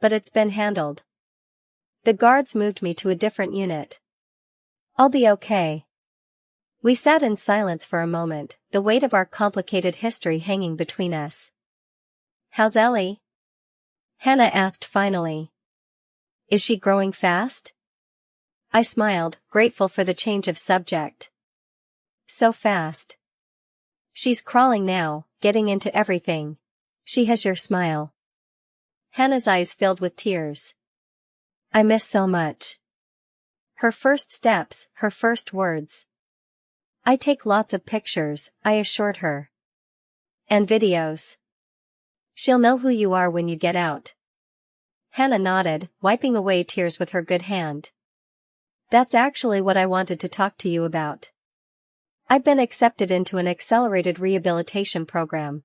But it's been handled. The guards moved me to a different unit. I'll be okay." We sat in silence for a moment, the weight of our complicated history hanging between us. "How's Ellie?" Hannah asked finally. "Is she growing fast?" I smiled, grateful for the change of subject. "So fast. She's crawling now, getting into everything. She has your smile." Hannah's eyes filled with tears. "I miss so much. Her first steps, her first words." "I take lots of pictures," I assured her. "And videos. She'll know who you are when you get out." Hannah nodded, wiping away tears with her good hand. That's actually what I wanted to talk to you about. I've been accepted into an accelerated rehabilitation program.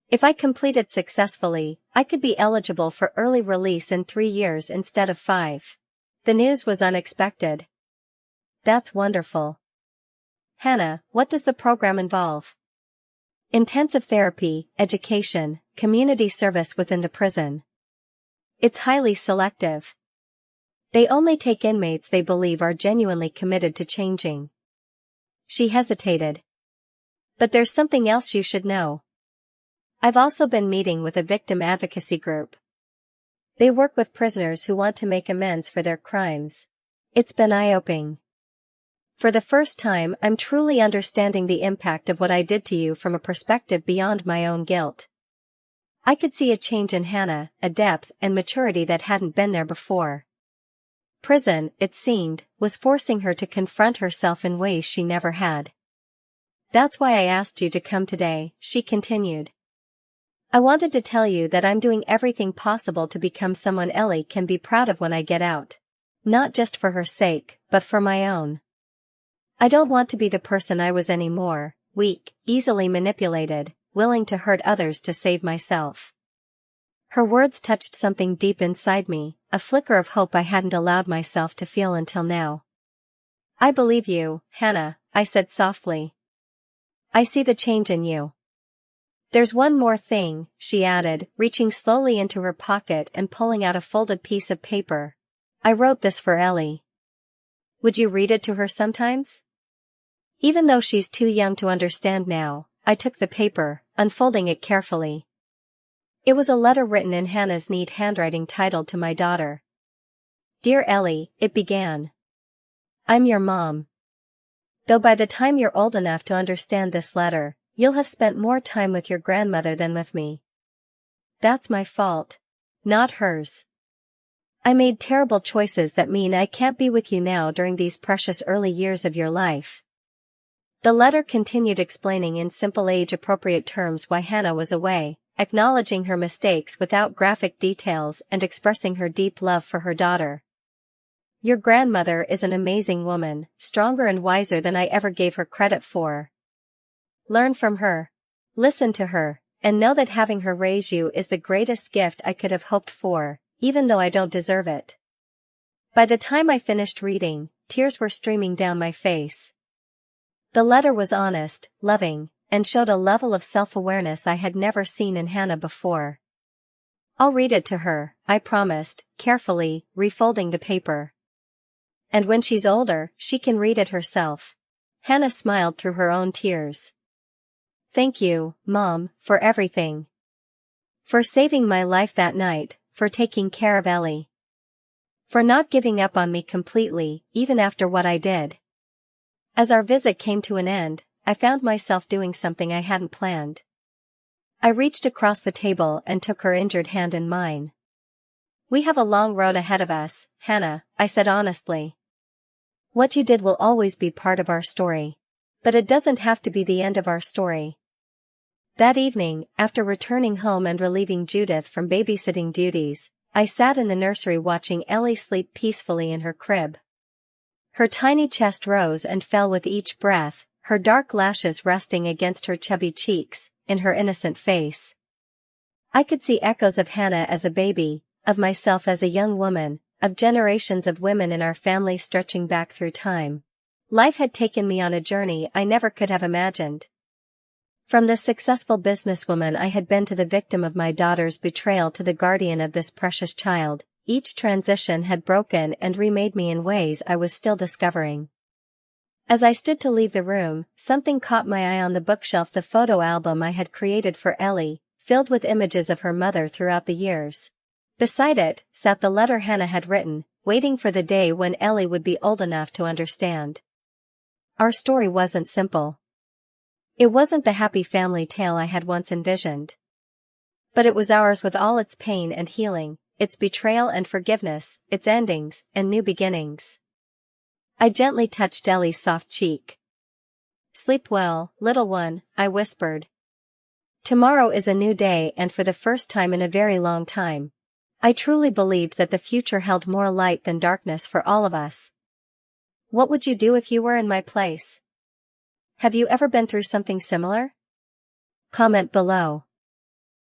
If I complete it successfully, I could be eligible for early release in 3 years instead of 5. The news was unexpected. That's wonderful. Hannah, what does the program involve? Intensive therapy, education, community service within the prison. It's highly selective. They only take inmates they believe are genuinely committed to changing. She hesitated. But there's something else you should know. I've also been meeting with a victim advocacy group. They work with prisoners who want to make amends for their crimes. It's been eye-opening. For the first time, I'm truly understanding the impact of what I did to you from a perspective beyond my own guilt. I could see a change in Hannah, a depth and maturity that hadn't been there before. Prison, it seemed, was forcing her to confront herself in ways she never had. That's why I asked you to come today, she continued. I wanted to tell you that I'm doing everything possible to become someone Ellie can be proud of when I get out. Not just for her sake, but for my own. I don't want to be the person I was anymore, weak, easily manipulated, willing to hurt others to save myself. Her words touched something deep inside me, a flicker of hope I hadn't allowed myself to feel until now. I believe you, Hannah, I said softly. I see the change in you. There's one more thing, she added, reaching slowly into her pocket and pulling out a folded piece of paper. I wrote this for Ellie. Would you read it to her sometimes? Even though she's too young to understand now, I took the paper, unfolding it carefully. It was a letter written in Hannah's neat handwriting titled to my daughter. Dear Ellie, it began. I'm your mom. Though by the time you're old enough to understand this letter, you'll have spent more time with your grandmother than with me. That's my fault. Not hers. I made terrible choices that mean I can't be with you now during these precious early years of your life. The letter continued explaining in simple age-appropriate terms why Hannah was away, acknowledging her mistakes without graphic details and expressing her deep love for her daughter. Your grandmother is an amazing woman, stronger and wiser than I ever gave her credit for. Learn from her. Listen to her, and know that having her raise you is the greatest gift I could have hoped for, even though I don't deserve it. By the time I finished reading, tears were streaming down my face. The letter was honest, loving, and showed a level of self-awareness I had never seen in Hannah before. I'll read it to her, I promised, carefully, refolding the paper. And when she's older, she can read it herself. Hannah smiled through her own tears. Thank you, Mom, for everything. For saving my life that night, for taking care of Ellie. For not giving up on me completely, even after what I did. As our visit came to an end, I found myself doing something I hadn't planned. I reached across the table and took her injured hand in mine. We have a long road ahead of us, Hannah, I said honestly. What you did will always be part of our story. But it doesn't have to be the end of our story. That evening, after returning home and relieving Judith from babysitting duties, I sat in the nursery watching Ellie sleep peacefully in her crib. Her tiny chest rose and fell with each breath, her dark lashes resting against her chubby cheeks, in her innocent face. I could see echoes of Hannah as a baby, of myself as a young woman, of generations of women in our family stretching back through time. Life had taken me on a journey I never could have imagined. From the successful businesswoman I had been to the victim of my daughter's betrayal to the guardian of this precious child, each transition had broken and remade me in ways I was still discovering. As I stood to leave the room, something caught my eye on the bookshelf, the photo album I had created for Ellie, filled with images of her mother throughout the years. Beside it, sat the letter Hannah had written, waiting for the day when Ellie would be old enough to understand. Our story wasn't simple. It wasn't the happy family tale I had once envisioned. But it was ours with all its pain and healing, its betrayal and forgiveness, its endings and new beginnings. I gently touched Ellie's soft cheek. Sleep well, little one, I whispered. Tomorrow is a new day, and for the first time in a very long time, I truly believed that the future held more light than darkness for all of us. What would you do if you were in my place? Have you ever been through something similar? Comment below.